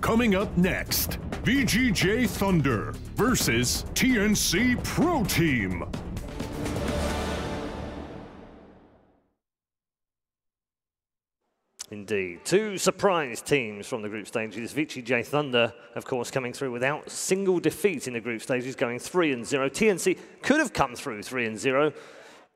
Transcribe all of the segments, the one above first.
Coming up next, VG.J Thunder versus TNC Pro Team. Indeed. Two surprise teams from the group stages. VG.J Thunder, of course, coming through without single defeat in the group stages, going 3-0. TNC could have come through 3-0,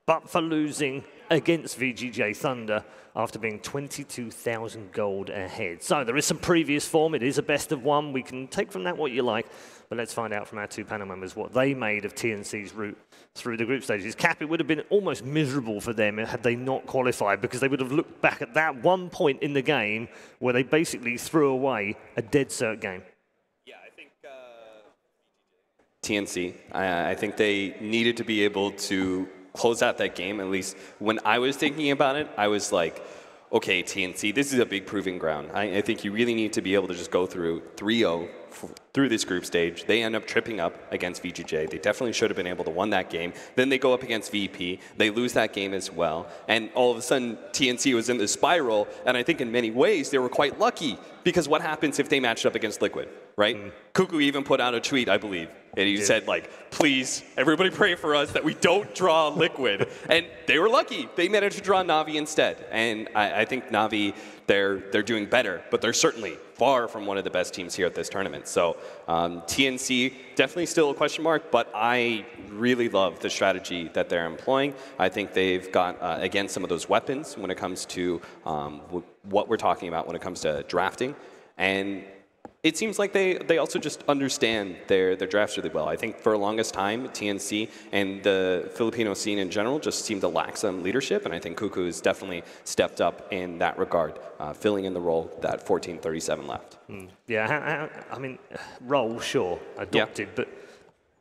but for losing against VG.J Thunder after being 22,000 gold ahead. So there is some previous form. It is a best of one. We can take from that what you like, but let's find out from our two panel members what they made of TNC's route through the group stages. Cap, it would have been almost miserable for them had they not qualified, because they would have looked back at that one point in the game where they basically threw away a dead cert game. Yeah, I think TNC, I think they needed to be able to close out that game. At least when I was thinking about it, I was like, okay, TNC, this is a big proving ground. I think you really need to be able to just go through 3-0 through this group stage. They end up tripping up against VG.J. They definitely should have been able to win that game. Then they go up against VP. They lose that game as well. And all of a sudden, TNC was in this spiral. And I think in many ways, they were quite lucky, because what happens if they matched up against Liquid, right? Cuckoo even put out a tweet, I believe. And he said, like, please, everybody pray for us that we don't draw Liquid. And they were lucky. They managed to draw Na'Vi instead. And I think Na'Vi, they're doing better, but they're certainly far from one of the best teams here at this tournament. So TNC, definitely still a question mark, but I really love the strategy that they're employing. I think they've got, again, some of those weapons when it comes to what we're talking about when it comes to drafting. And it seems like they also just understand their drafts really well. I think for the longest time, TNC and the Filipino scene in general just seemed to lack some leadership, and I think Cuckoo has definitely stepped up in that regard, filling in the role that 1437 left. Yeah, I mean, role, sure, adopted, but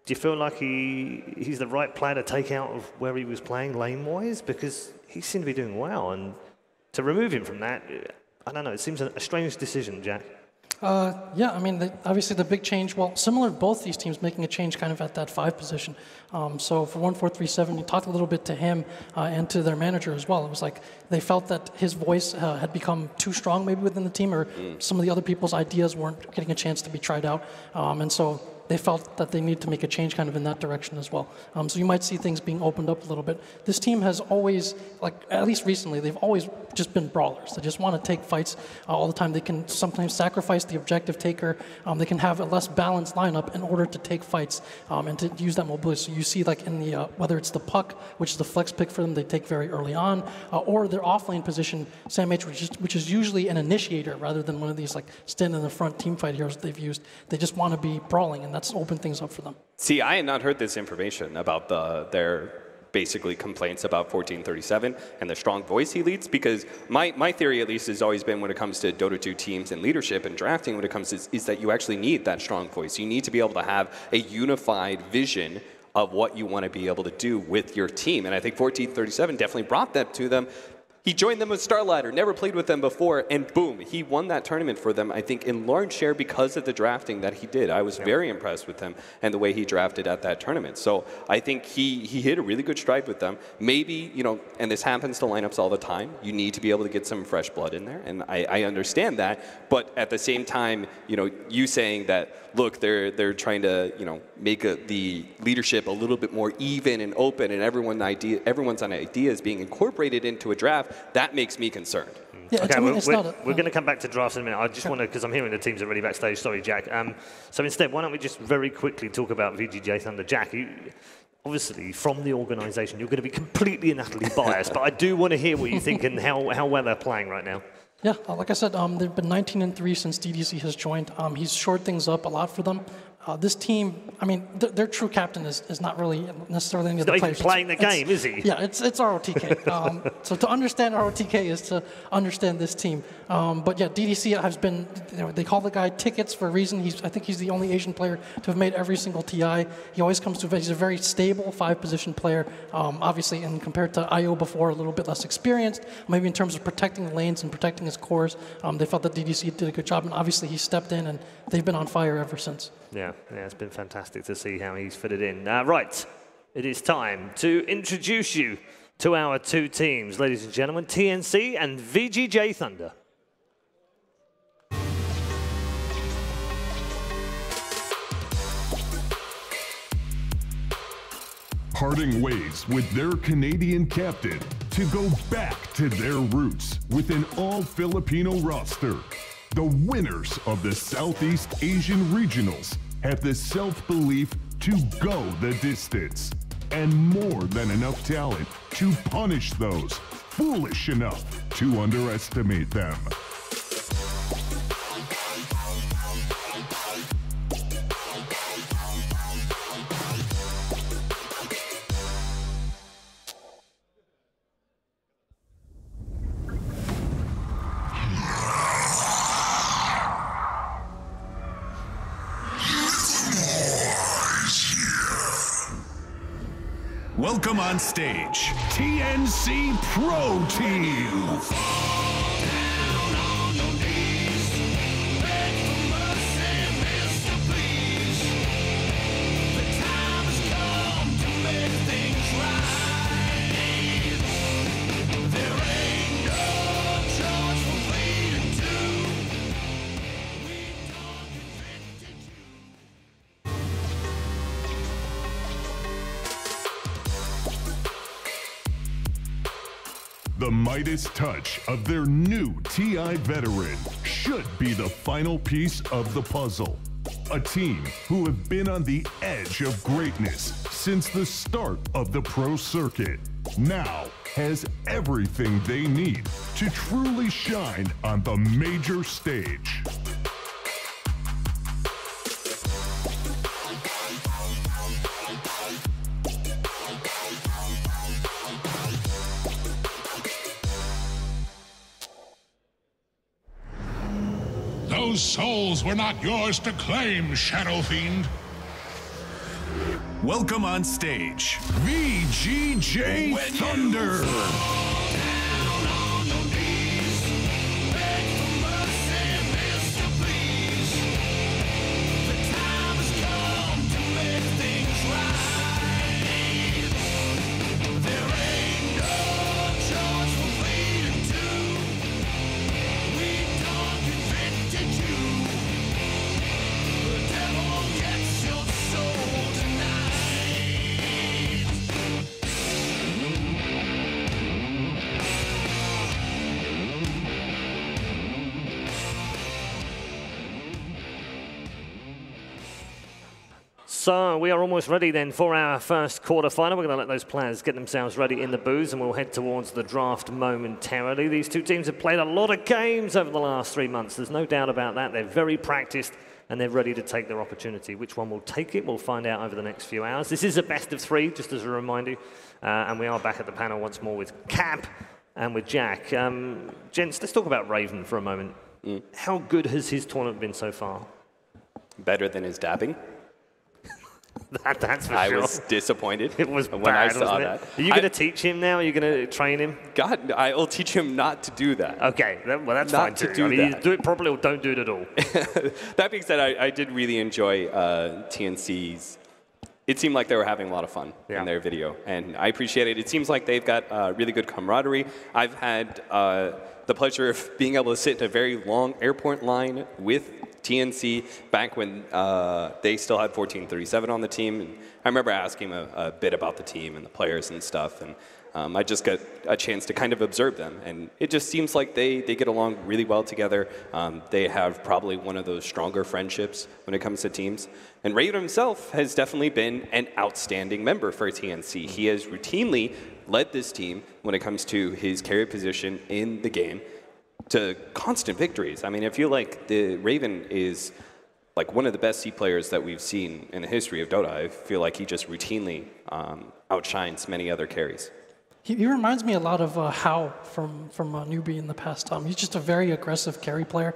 do you feel like he's the right player to take out of where he was playing lane-wise? Because he seemed to be doing well, and to remove him from that, I don't know, it seems a strange decision, Jack. Yeah, I mean, obviously the big change, well, similar to both these teams, making a change kind of at that 5 position. So for 1437, you talked a little bit to him and to their manager as well. It was like they felt that his voice had become too strong maybe within the team, or some of the other people's ideas weren't getting a chance to be tried out. And so they felt that they needed to make a change kind of in that direction as well. So you might see things being opened up a little bit. This team has always, like at least recently, they've always just been brawlers. They just want to take fights all the time. They can sometimes sacrifice the objective taker. They can have a less balanced lineup in order to take fights and to use that mobility. So you see like in the, whether it's the puck, which is the flex pick for them, they take very early on, or their off-lane position, Sam H, which is usually an initiator rather than one of these like stand in the front team fight heroes they've used. They just want to be brawling, and that's open things up for them. See, I had not heard this information about their basically complaints about 1437 and the strong voice he leads, because my theory at least has always been when it comes to Dota 2 teams and leadership and drafting, when it comes to is that you actually need that strong voice. You need to be able to have a unified vision of what you want to be able to do with your team. And I think 1437 definitely brought that to them. He joined them with Starladder, never played with them before, and boom, he won that tournament for them, I think, in large share because of the drafting that he did. I was very impressed with him and the way he drafted at that tournament. So I think he hit a really good stride with them. Maybe, you know, and this happens to lineups all the time, you need to be able to get some fresh blood in there, and I understand that, but at the same time, you know, you saying that, look, they're trying to, you know, make the leadership a little bit more even and open, and everyone's ideas being incorporated into a draft, that makes me concerned. Yeah, okay, we're going to come back to drafts in a minute. I just want to, because I'm hearing the teams are already backstage. Sorry, Jack. So instead, why don't we just very quickly talk about VG.J Thunder. Jack, obviously, from the organisation, you're going to be completely and utterly biased, but I do want to hear what you think and how well they're playing right now. Yeah, like I said, they've been 19-3 since DDC has joined. He's shored things up a lot for them. This team, I mean, their true captain is not really necessarily any of the players. He's not even playing the game, is he? Yeah, it's ROTK. So to understand ROTK is to understand this team. But yeah, DDC has been, you know, they call the guy Tickets for a reason. I think he's the only Asian player to have made every single TI. He always comes to, he's a very stable 5-position player. Obviously, and compared to IO before, a little bit less experienced, maybe in terms of protecting the lanes and protecting his cores. They felt that DDC did a good job, and obviously he stepped in, and they've been on fire ever since. Yeah, it's been fantastic to see how he's fitted in. Right, it is time to introduce you to our two teams, ladies and gentlemen, TNC and VG.J Thunder. parting ways with their Canadian captain to go back to their roots with an all-Filipino roster. The winners of the Southeast Asian Regionals have the self-belief to go the distance and more than enough talent to punish those foolish enough to underestimate them. Welcome on stage, TNC Pro Team. The Midas touch of their new TI veteran should be the final piece of the puzzle. A team who have been on the edge of greatness since the start of the pro circuit now has everything they need to truly shine on the major stage. Those souls were not yours to claim, Shadow Fiend. Welcome on stage, VG.J Thunder. So we are almost ready then for our first quarterfinal. We're going to let those players get themselves ready in the booths and we'll head towards the draft momentarily. These two teams have played a lot of games over the last 3 months. There's no doubt about that. They're very practiced and they're ready to take their opportunity. Which one will take it, we'll find out over the next few hours. This is a best of 3, just as a reminder. And we are back at the panel once more with Cap and with Jack. Gents, let's talk about Raven for a moment. How good has his tournament been so far? Better than his dabbing. That's for I sure. was disappointed It was when bad, I saw wasn't that. it? Are you going to teach him now? Are you going to train him? God, I will teach him not to do that. Okay, well, that's Not fine to too. do I mean, that. do it properly or don't do it at all. That being said, I did really enjoy TNC's. It seemed like they were having a lot of fun in their video, and I appreciate it. It seems like they've got really good camaraderie. I've had the pleasure of being able to sit in a very long airport line with TNC back when they still had 1437 on the team. And I remember asking him a bit about the team and the players and stuff, and I just got a chance to kind of observe them. And it just seems like they get along really well together. They have probably one of those stronger friendships when it comes to teams. And Raven himself has definitely been an outstanding member for TNC. He has routinely led this team when it comes to his carry position in the game to constant victories. I mean, I feel like the Raven is like one of the best C players that we've seen in the history of Dota. I feel like he just routinely outshines many other carries. He reminds me a lot of How from Newbie in the past. He's just a very aggressive carry player.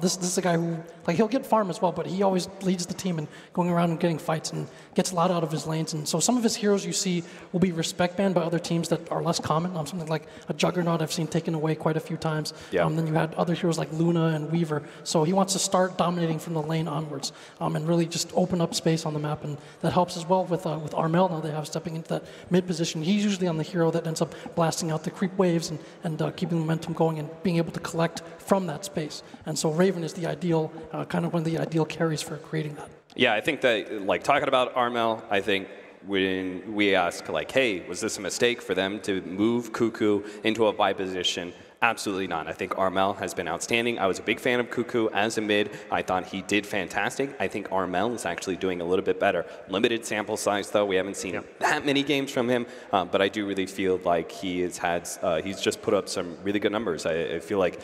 This is a guy who, like, he'll get farm as well, but he always leads the team and going around and getting fights and gets a lot out of his lanes. And so some of his heroes you see will be respect banned by other teams that are less common. Something like a Juggernaut I've seen taken away quite a few times. Then you had other heroes like Luna and Weaver. So he wants to start dominating from the lane onwards and really just open up space on the map. And that helps as well with Armel now they have stepping into that mid position. He's usually on the hero that ends up blasting out the creep waves and keeping momentum going and being able to collect from that space. And so Raven is the ideal, kind of one of the ideal carries for creating that. Yeah, I think that, like, talking about Armel, I think when we ask, like, hey, was this a mistake for them to move Cuckoo into a 5 position? Absolutely not. I think Armel has been outstanding. I was a big fan of Cuckoo as a mid. I thought he did fantastic. I think Armel is actually doing a little bit better. Limited sample size, though. We haven't seen that many games from him, but I do really feel like he has had, he's just put up some really good numbers. I feel like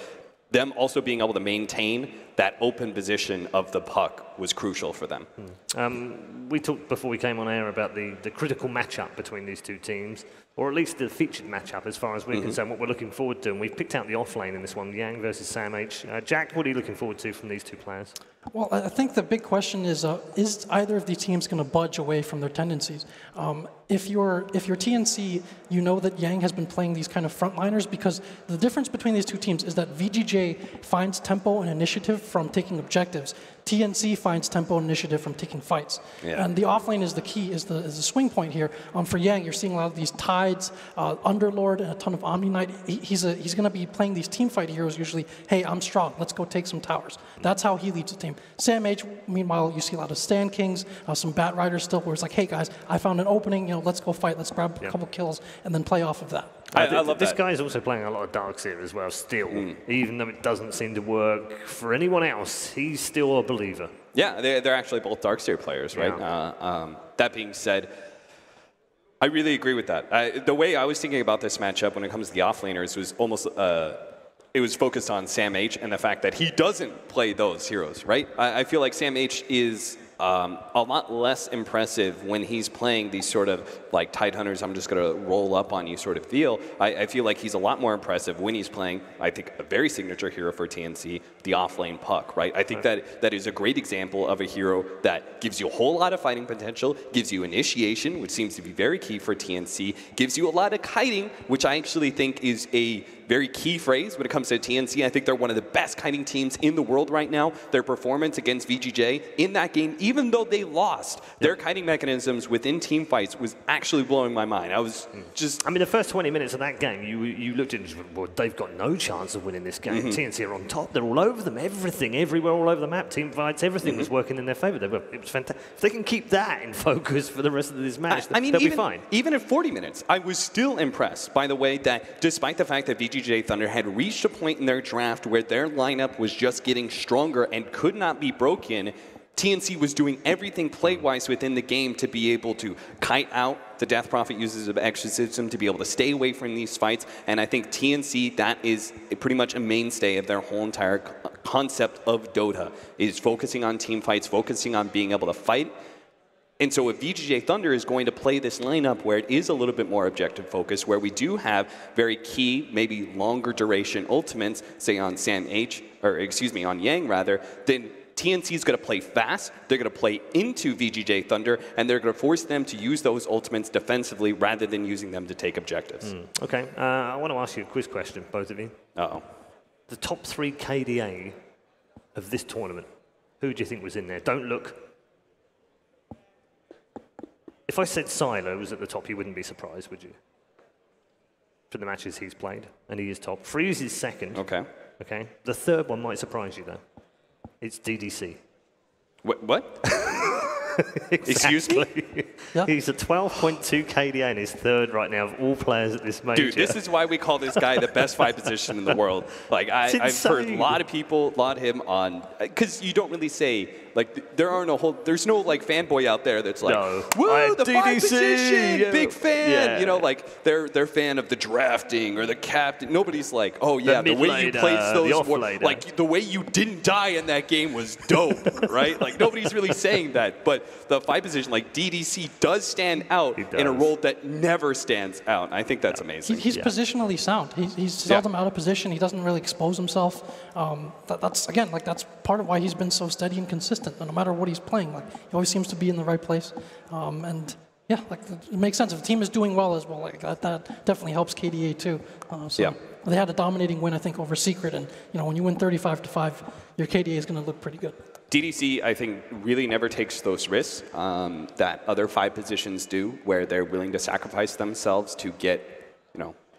them also being able to maintain that open position of the puck was crucial for them. We talked before we came on air about the critical matchup between these two teams, or at least the featured matchup as far as we're concerned, what we're looking forward to. And we've picked out the off-lane in this one, Yang versus Sam H. Jack, what are you looking forward to from these two players? Well, I think the big question is either of these teams going to budge away from their tendencies? If you're TNC, you know that Yang has been playing these kind of frontliners, because the difference between these two teams is that VG.J finds tempo and initiative from taking objectives. TNC finds tempo and initiative from taking fights. And the offlane is the key, is the swing point here. For Yang, you're seeing a lot of these Tides, Underlord, and a ton of Omni Knight. He's going to be playing these team fight heroes usually. Hey, I'm strong. Let's go take some towers. That's how he leads the team. Sam H, meanwhile, you see a lot of Stand Kings, some Bat Riders still, where it's like, hey guys, I found an opening. Let's go fight. Let's grab a couple kills and then play off of that. I love this that. guy is also playing a lot of Darkseer as well, still. Even though it doesn't seem to work for anyone else, he's still a believer. Yeah, they're actually both Darkseer players, right? That being said, I really agree with that. The way I was thinking about this matchup when it comes to the offlaners was almost, it was focused on Sam H and the fact that he doesn't play those heroes, right? I feel like Sam H is a lot less impressive when he's playing these sort of like Tidehunters, I'm just going to roll up on you sort of feel. I feel like he's a lot more impressive when he's playing, I think, a very signature hero for TNC, the offlane puck, right? I think that is a great example of a hero that gives you a whole lot of fighting potential, gives you initiation, which seems to be very key for TNC, gives you a lot of kiting, which I actually think is a very key phrase when it comes to TNC. I think they're one of the best kiting teams in the world right now. Their performance against VG.J in that game, even though they lost, their kiting mechanisms within team fights was actually blowing my mind. I was just... I mean, the first 20 minutes of that game, you looked at it and said, well, they've got no chance of winning this game. TNC are on top. They're all over them. Everything, everywhere, all over the map. Team fights, everything was working in their favor. It was fantastic. If they can keep that in focus for the rest of this match, they'll be fine. Even at 40 minutes, I was still impressed by the way that, despite the fact that VG.J Thunder had reached a point in their draft where their lineup was just getting stronger and could not be broken, TNC was doing everything play-wise within the game to be able to kite out the Death Prophet uses of exorcism, to be able to stay away from these fights. And I think TNC, that is pretty much a mainstay of their whole entire concept of Dota, is focusing on team fights, focusing on being able to fight. And so if VG.J Thunder is going to play this lineup where it is a little bit more objective focused, where we do have very key, maybe longer duration ultimates, say on Sam H, or excuse me, on Yang rather, then TNC is going to play fast, they're going to play into VG.J Thunder, and they're going to force them to use those ultimates defensively rather than using them to take objectives. Okay, I want to ask you a quiz question, both of you. Uh-oh. The top 3 KDA of this tournament, who do you think was in there? Don't look. If I said Silo was at the top, you wouldn't be surprised, would you? For the matches he's played, and he is top. Freeze is second. Okay. Okay. The third one might surprise you, though. It's DDC. What? Exactly. Excuse me? Yeah. He's a 12.2 KDA and he's third right now of all players at this major. Dude, this is why we call this guy the best 5 position in the world. Like, I've heard a lot of people laud him on, because you don't really say, like, there's no like fanboy out there that's like, woo, the DDC, 5 position, big fan. You know, like they're fan of the drafting or the captain. Nobody's like, oh yeah, the way you played those, like the way you didn't die in that game was dope, right? Like nobody's really saying that, but the 5 position, like DDC, does stand out in a role that never stands out. I think that's amazing. He's positionally sound. He's seldom out of position. He doesn't really expose himself. That's again, like that's part of why he's been so steady and consistent. No matter what he's playing, like he always seems to be in the right place. And yeah, like it makes sense. If the team is doing well as well, like that definitely helps KDA too. They had a dominating win, I think, over Secret, and when you win 35-5, your KDA is going to look pretty good. DDC, I think, really never takes those risks that other 5 positions do, where they're willing to sacrifice themselves to get,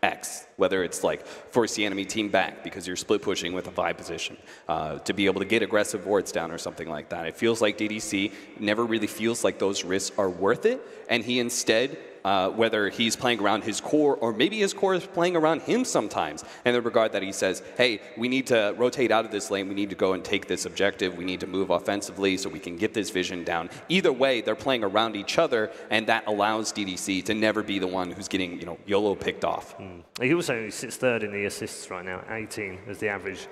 X, whether it's like force the enemy team back because you're split pushing with a 5 position, to be able to get aggressive wards down or something like that. It feels like DDC never really feels like those risks are worth it, and he instead, whether he's playing around his core or maybe his core is playing around him sometimes, in the regard that he says, hey, we need to rotate out of this lane, we need to go and take this objective, we need to move offensively so we can get this vision down. Either way, they're playing around each other, and that allows DDC to never be the one who's getting, you know, YOLO picked off. He also sits third in the assists right now, 18 is the average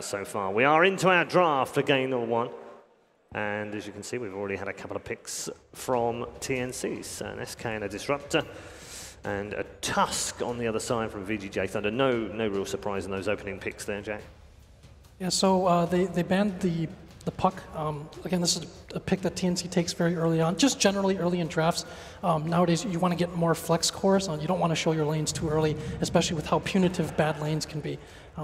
so far. We are into our draft for game number 1. And as you can see, we've already had a couple of picks from TNC. So an SK and a Disruptor, and a Tusk on the other side from VG.J Thunder. No real surprise in those opening picks there, Jack. Yeah, so they banned the Puck. Again, this is a pick that TNC takes very early on, just generally early in drafts. Nowadays, you want to get more flex cores. You don't want to show your lanes too early, especially with how punitive bad lanes can be.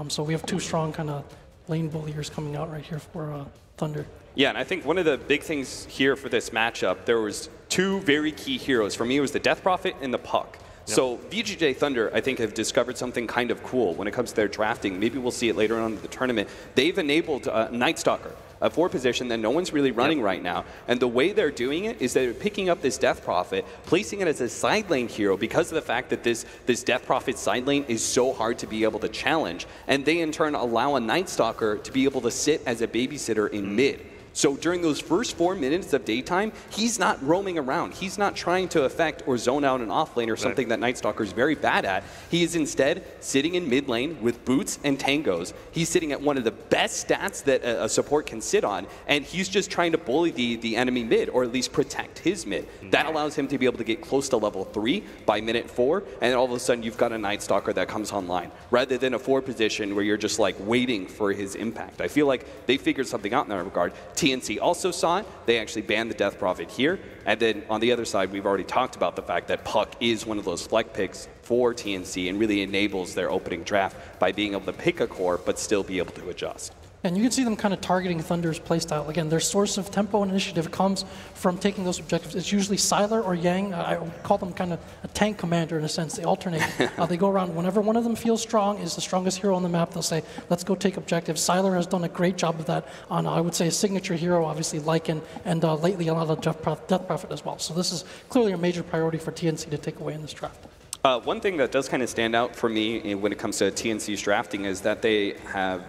So we have 2 strong kind of lane bulliers coming out right here for Thunder. Yeah, and I think one of the big things here for this matchup, there was 2 very key heroes. For me, it was the Death Prophet and the Puck. Yep. So VG.J Thunder, I think, have discovered something kind of cool when it comes to their drafting. Maybe we'll see it later on in the tournament. They've enabled Night Stalker, a 4 position that no one's really running right now. And the way they're doing it is they're picking up this Death Prophet, placing it as a side lane hero because of the fact that this Death Prophet side lane is so hard to be able to challenge. And they, in turn, allow a Night Stalker to be able to sit as a babysitter in mid. So during those first 4 minutes of daytime, he's not roaming around. He's not trying to affect or zone out an off lane or something that Night Stalker is very bad at. He is instead sitting in mid lane with boots and tangos. He's sitting at one of the best stats that a support can sit on, and he's just trying to bully the enemy mid, or at least protect his mid. That allows him to be able to get close to level 3 by minute 4, and all of a sudden you've got a Night Stalker that comes online, rather than a 4 position where you're just like waiting for his impact. I feel like they figured something out in that regard. TNC also saw it. They actually banned the Death Prophet here. And then on the other side, we've already talked about the fact that Puck is one of those flex picks for TNC and really enables their opening draft by being able to pick a core but still be able to adjust. And you can see them kind of targeting Thunder's playstyle. Again, their source of tempo and initiative comes from taking those objectives. It's usually Sylar or Yang. I would call them kind of a tank commander in a sense. They alternate. They go around. Whenever one of them feels strong, is the strongest hero on the map, they'll say, let's go take objectives. Sylar has done a great job of that on, I would say, a signature hero, obviously, Lycan, and lately a lot of Death Prophet as well. So this is clearly a major priority for TNC to take away in this draft. One thing that does kind of stand out for me when it comes to TNC's drafting is that they have,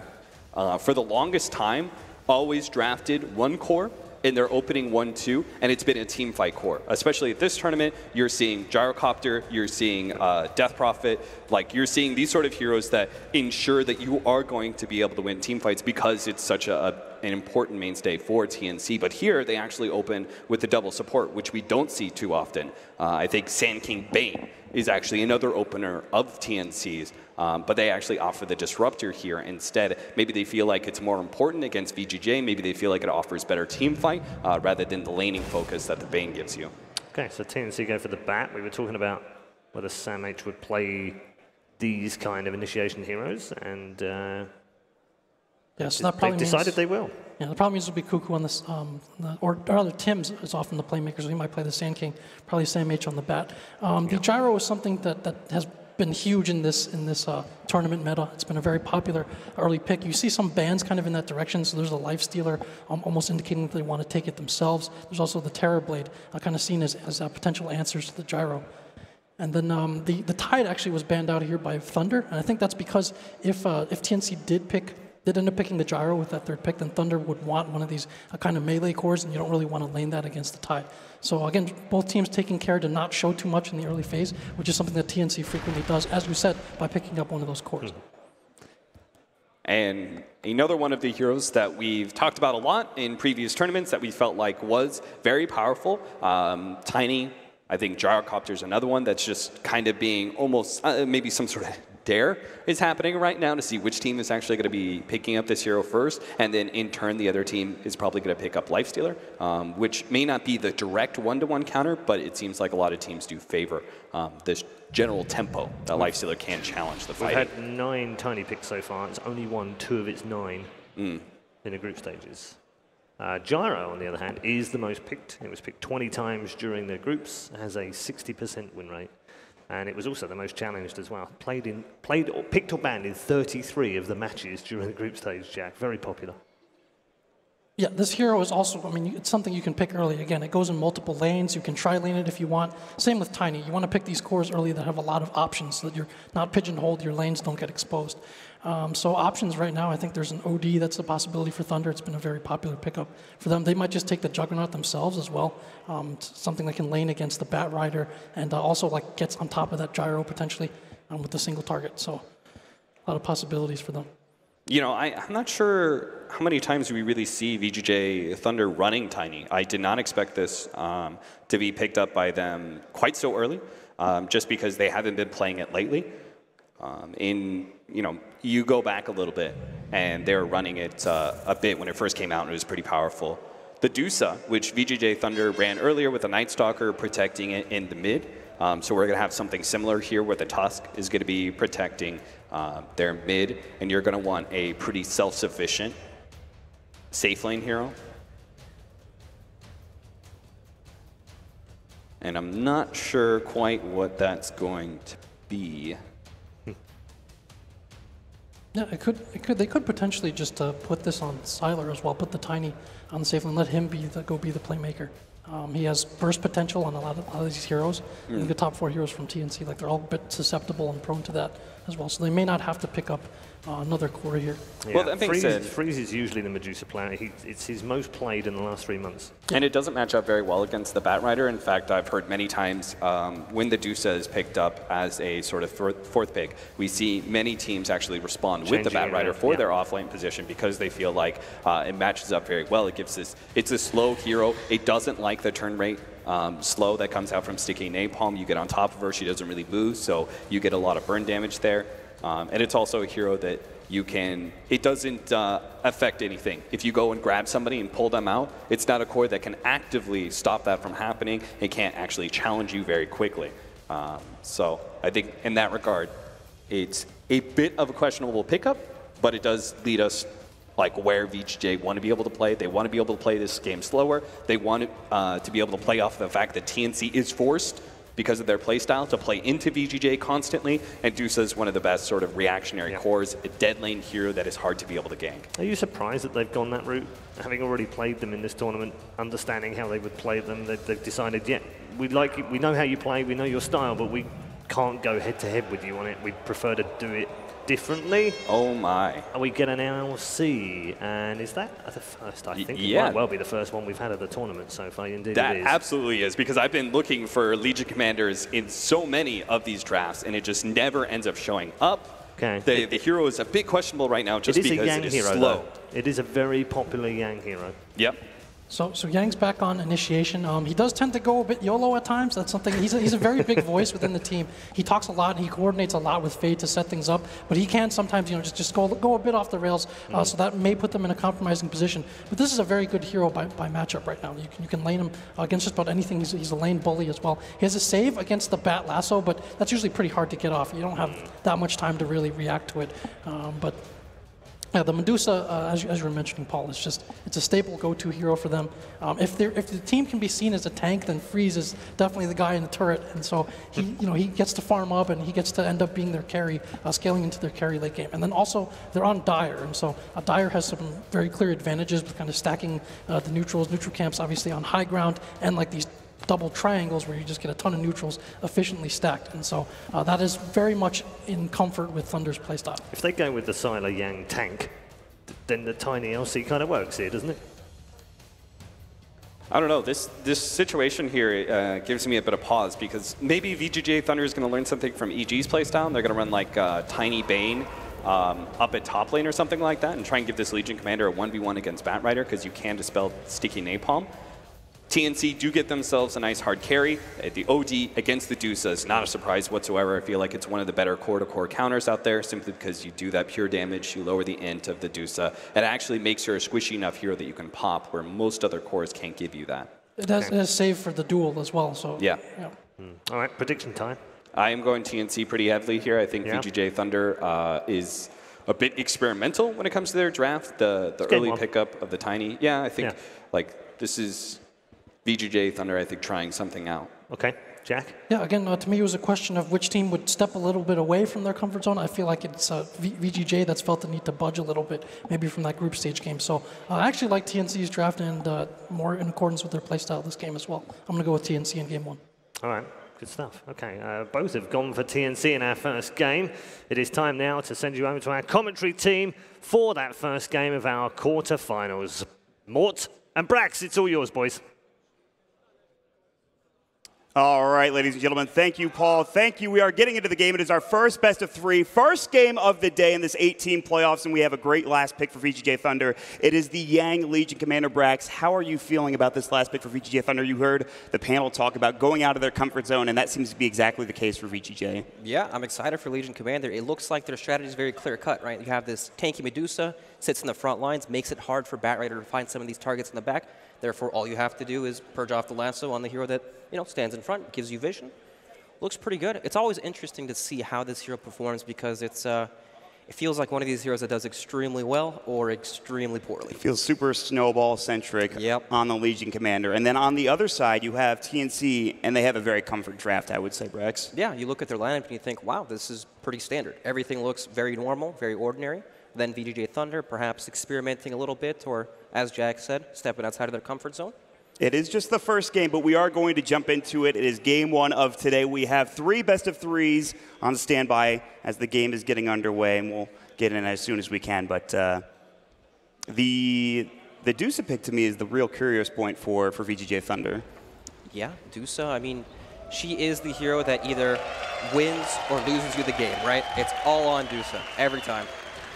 for the longest time, always drafted 1 core in their opening 1-2, and it's been a team fight core. Especially at this tournament, you're seeing Gyrocopter, you're seeing Death Prophet, like you're seeing these sort of heroes that ensure that you are going to be able to win team fights because it's such an important mainstay for TNC. But here, they actually open with the double support, which we don't see too often. I think Sand King Bane is actually another opener of TNC's, but they actually offer the Disruptor here instead. Maybe they feel like it's more important against VG.J, maybe they feel like it offers better team fight rather than the laning focus that the Bane gives you. Okay, so TNC go for the bat. We were talking about whether Sam H would play these kind of initiation heroes, and yeah, so that probably they've decided they will. Yeah, the problem is it'll be Cuckoo on this, or rather Tim's is often the playmaker, so he might play the Sand King, probably Sam H on the bat. The Gyro is something that has been huge in this tournament meta. It's been a very popular early pick. You see some bans kind of in that direction, so there's a Life Stealer almost indicating that they want to take it themselves. There's also the Terror Blade, kind of seen as potential answers to the Gyro. And then the Tide actually was banned out here by Thunder, and I think that's because if TNC did end up picking the Gyro with that 3rd pick, then Thunder would want one of these kind of melee cores, and you don't really want to lane that against the Tide. So again, both teams taking care to not show too much in the early phase, which is something that TNC frequently does, as you said, by picking up one of those cores. And another one of the heroes that we've talked about a lot in previous tournaments that we felt like was very powerful, Tiny. I think Gyrocopter's another one that's just kind of being almost maybe some sort of dare is happening right now to see which team is actually going to be picking up this hero first, and then in turn the other team is probably going to pick up Lifestealer, which may not be the direct one-to-one counter, but it seems like a lot of teams do favor this general tempo that Lifestealer can challenge the fight. We've had 9 Tiny picks so far. It's only won 2 of its 9 in the group stages. Gyro, on the other hand, is the most picked. It was picked 20 times during the groups, has a 60% win rate. And it was also the most challenged as well. Picked or banned in 33 of the matches during the group stage, Jack. Very popular. Yeah, this hero is also, I mean, it's something you can pick early. Again, it goes in multiple lanes. You can tri-lane it if you want. Same with Tiny. You want to pick these cores early that have a lot of options so that you're not pigeonholed, your lanes don't get exposed. So options right now, I think there's an OD that's a possibility for Thunder. It's been a very popular pickup for them. They might just take the Juggernaut themselves as well. Something that can lane against the Bat Rider and also like gets on top of that gyro potentially with a single target. So a lot of possibilities for them. You know, I'm not sure how many times we really see VG.J Thunder running Tiny. I did not expect this to be picked up by them quite so early, just because they haven't been playing it lately. You know, you go back a little bit, and they were running it a bit when it first came out, and it was pretty powerful. The Dusa, which VG.J Thunder ran earlier with a Night Stalker protecting it in the mid, so we're going to have something similar here where the Tusk is going to be protecting their mid, and you're going to want a pretty self-sufficient safe lane hero. And I'm not sure quite what that's going to be. Yeah, they could potentially just put this on Sylar as well, put the Tiny on the safe lane, let him go be the playmaker. He has burst potential on a lot of these heroes. I think the top 4 heroes from TNC, like they're all a bit susceptible and prone to that as well. So they may not have to pick up another core here. Yeah. Well, that being said, Freeze is usually the Medusa player. It's his most played in the last 3 months. And it doesn't match up very well against the Bat Rider. In fact, I've heard many times when the Dusa is picked up as a sort of fourth pick, we see many teams actually respond with the Bat Rider for their off-lane position because they feel like it matches up very well. It gives this, it's a slow hero. It doesn't like the turn rate slow that comes out from Sticky Napalm. You get on top of her, she doesn't really move, so you get a lot of burn damage there. And it's also a hero that you can, it doesn't affect anything. If you go and grab somebody and pull them out, it's not a core that can actively stop that from happening. It can't actually challenge you very quickly. So I think in that regard, it's a bit of a questionable pickup, but it does lead us like where VG.J want to be able to play. They want to be able to play this game slower. They want to be able to play off the fact that TNC is forced because of their playstyle to play into VG.J constantly, and Dusa is one of the best sort of reactionary cores, a dead lane hero that is hard to be able to gank. Are you surprised that they've gone that route? Having already played them in this tournament, understanding how they would play them, they've decided, yeah, we know how you play, we know your style, but we can't go head-to-head with you on it. We prefer to do it differently. Oh my. We get an LC, and is that the first? I think it might well be the first one we've had at the tournament so far. Indeed, that it is. Absolutely is, because I've been looking for Legion Commanders in so many of these drafts, and it just never ends up showing up. Okay. The hero is a bit questionable right now just because it is hero, slow. Though. It is a very popular Yang hero. Yep. So Yang's back on initiation. He does tend to go a bit YOLO at times. That's something. He's a very big voice within the team. He talks a lot. He coordinates a lot with Fade to set things up. But he can sometimes, just go a bit off the rails. So that may put them in a compromising position. But this is a very good hero by matchup right now. You can lane him against just about anything. He's a lane bully as well. He has a save against the Bat Lasso, but that's usually pretty hard to get off. You don't have that much time to really react to it. But yeah, the Medusa, as you were mentioning, Paul, it's a staple go-to hero for them. If the team can be seen as a tank, then Freeze is definitely the guy in the turret, and so he gets to farm up and he gets to end up being their carry, scaling into their carry late game. And then also they're on Dire, and so Dire has some very clear advantages with kind of stacking the neutrals, neutral camps obviously on high ground, and like these double triangles where you just get a ton of neutrals efficiently stacked. And so that is very much in comfort with Thunder's playstyle. If they go with the Sylar Yang tank, then the Tiny LC kind of works here, doesn't it? I don't know. This situation here gives me a bit of pause because maybe VG.J Thunder is going to learn something from EG's playstyle. They're going to run like Tiny Bane up at top lane or something like that and try and give this Legion Commander a 1v1 against Bat Rider because you can dispel Sticky Napalm. TNC do get themselves a nice hard carry. The OD against the Dusa is not a surprise whatsoever. I feel like it's one of the better core-to-core counters out there simply because you do that pure damage, you lower the int of the Dusa. It actually makes her a squishy enough hero that you can pop where most other cores can't give you that. It has save for the duel as well. So yeah. All right, prediction time. I am going TNC pretty heavily here. I think VG.J Thunder is a bit experimental when it comes to their draft. The early pickup of the Tiny. Yeah, I think like this is VG.J Thunder, I think, trying something out. Okay. Jack? Yeah, again, to me, it was a question of which team would step a little bit away from their comfort zone. I feel like it's VG.J that's felt the need to budge a little bit, maybe from that group stage game. So I actually like TNC's draft and more in accordance with their playstyle this game as well. I'm going to go with TNC in game 1. All right. Good stuff. Okay, both have gone for TNC in our first game. It is time now to send you over to our commentary team for that first game of our quarterfinals. Mort and Brax, it's all yours, boys. All right, ladies and gentlemen, thank you, Paul. Thank you. We are getting into the game. It is our first best of 3, first game of the day in this 8-team playoffs, and we have a great last pick for VG.J Thunder. It is the Yang Legion Commander. Brax, how are you feeling about this last pick for VG.J Thunder? You heard the panel talk about going out of their comfort zone, and that seems to be exactly the case for VG.J. Yeah, I'm excited for Legion Commander. It looks like their strategy is very clear-cut, right? You have this tanky Medusa, sits in the front lines, makes it hard for Batrider to find some of these targets in the back. Therefore, all you have to do is purge off the lasso on the hero that stands in front, gives you vision. Looks pretty good. It's always interesting to see how this hero performs because it feels like one of these heroes that does extremely well or extremely poorly. It feels super snowball-centric on the Legion Commander. And then on the other side, you have TNC, and they have a very comfort draft, I would say, Brax. Yeah, you look at their lineup and you think, wow, this is pretty standard. Everything looks very normal, very ordinary. Then VG.J Thunder, perhaps experimenting a little bit, or as Jack said, stepping outside of their comfort zone. It is just the first game, but we are going to jump into it. It is game 1 of today. We have 3 best of 3s on standby as the game is getting underway, and we'll get in as soon as we can. But the Dusa pick to me is the real curious point for VG.J Thunder. Yeah, Dusa, I mean, she is the hero that either wins or loses you the game, right? It's all on Dusa every time.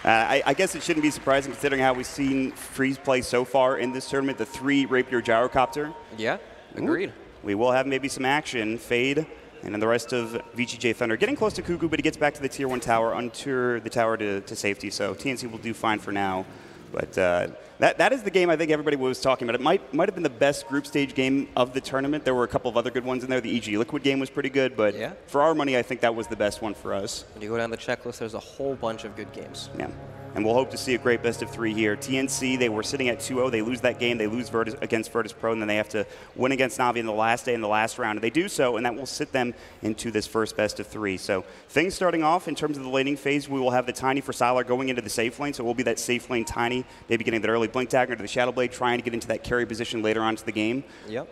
I guess it shouldn't be surprising considering how we've seen Freeze play so far in this tournament, the 3 Rapier Gyrocopter. Yeah, agreed. Ooh. We will have maybe some action. Fade and then the rest of VG.J Thunder getting close to Cuckoo, but he gets back to the Tier 1 tower, under the tower to safety, so TNC will do fine for now. But that is the game I think everybody was talking about. It might have been the best group stage game of the tournament. There were a couple of other good ones in there. The EG Liquid game was pretty good, but for our money, I think that was the best one for us. When you go down the checklist, there's a whole bunch of good games. Yeah. And we'll hope to see a great best of 3 here. TNC, they were sitting at 2-0. They lose that game. They lose against Virtus Pro, and then they have to win against Navi in the last day in the last round. And they do so, and that will sit them into this first best of 3. So things starting off in terms of the laning phase, we will have the Tiny for Sylar going into the safe lane. So it will be that safe lane Tiny, maybe getting that early Blink Dagger to the Shadow Blade, trying to get into that carry position later on to the game. Yep.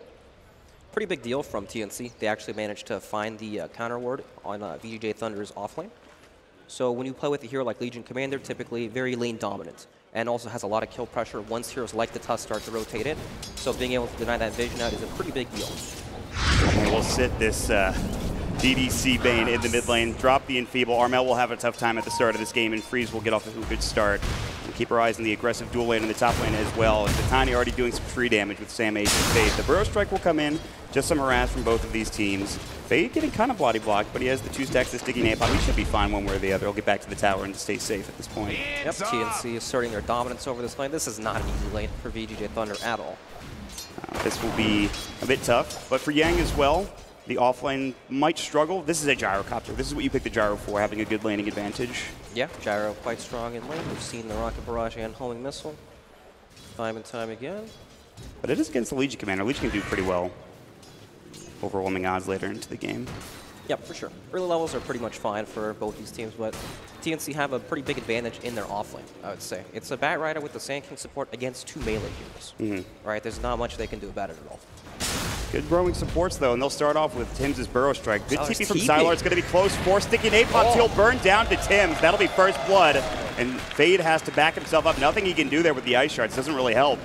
Pretty big deal from TNC. They actually managed to find the counter ward on VG.J Thunder's offlane. So when you play with a hero like Legion Commander, typically very lane dominant, and also has a lot of kill pressure once heroes like the Tusk start to rotate in. So being able to deny that vision out is a pretty big deal. And we'll sit this DDC Bane in the mid lane, drop the Enfeeble. Armel will have a tough time at the start of this game, and Freeze will get off to a good start. And keep our eyes on the aggressive dual lane in the top lane as well. And the Tiny already doing some tree damage with Sam H and Fade. The Burrow Strike will come in, just some harass from both of these teams. Fade getting kind of body blocked, but he has the 2 stacks of Sticky Napalm. He should be fine one way or the other. He'll get back to the tower and stay safe at this point. Yep, TNC asserting their dominance over this lane. This is not an easy lane for VG.J Thunder at all. This will be a bit tough, but for Yang as well, the offlane might struggle. This is a Gyrocopter. This is what you pick the Gyro for, having a good laning advantage. Yeah, Gyro quite strong in lane. We've seen the Rocket Barrage and Homing Missile time and time again. But it is against the Legion Commander. Legion can do pretty well. Overwhelming odds later into the game. Yep, for sure. Early levels are pretty much fine for both these teams, but TNC have a pretty big advantage in their offlane, I would say. It's a Batrider with the Sand King support against 2 melee heroes. Right? There's not much they can do about it at all. Good growing supports, though, and they'll start off with Tim's Burrow Strike. Good TP from Sylar. It's going to be close. 4 Sticky Napalms. He'll burn down to Tim's. That'll be first blood, and Fade has to back himself up. Nothing he can do there with the Ice Shards. Doesn't really help.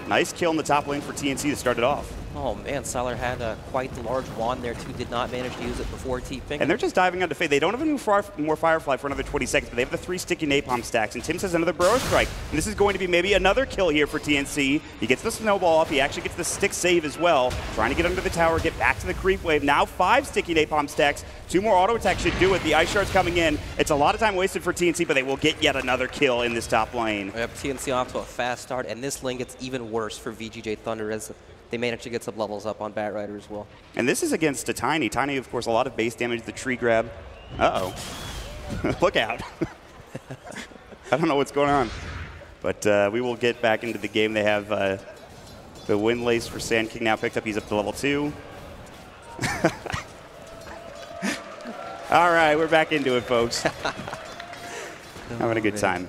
Nice kill in the top lane for TNC to start it off. Oh man, Sylar had quite the large wand there too, did not manage to use it before T-Ping. And they're just diving onto Fade. They don't have any more Firefly for another 20 seconds, but they have the 3 Sticky Napalm stacks, and Tim says another Burrow Strike. And this is going to be maybe another kill here for TNC. He gets the Snowball off, he actually gets the Stick save as well. Trying to get under the tower, get back to the creep wave. Now 5 Sticky Napalm stacks. 2 more auto attacks should do it. The Ice Shard's coming in. It's a lot of time wasted for TNC, but they will get yet another kill in this top lane. Yep, TNC off to a fast start, and this lane gets even worse for VG.J Thunder as they managed to get some levels up on Batrider as well. And this is against a Tiny. Tiny, of course, a lot of base damage, the tree grab. Uh-oh. Look out. I don't know what's going on. But we will get back into the game. They have the Windlace for Sand King now picked up. He's up to level 2. All right, we're back into it, folks. Having a good time.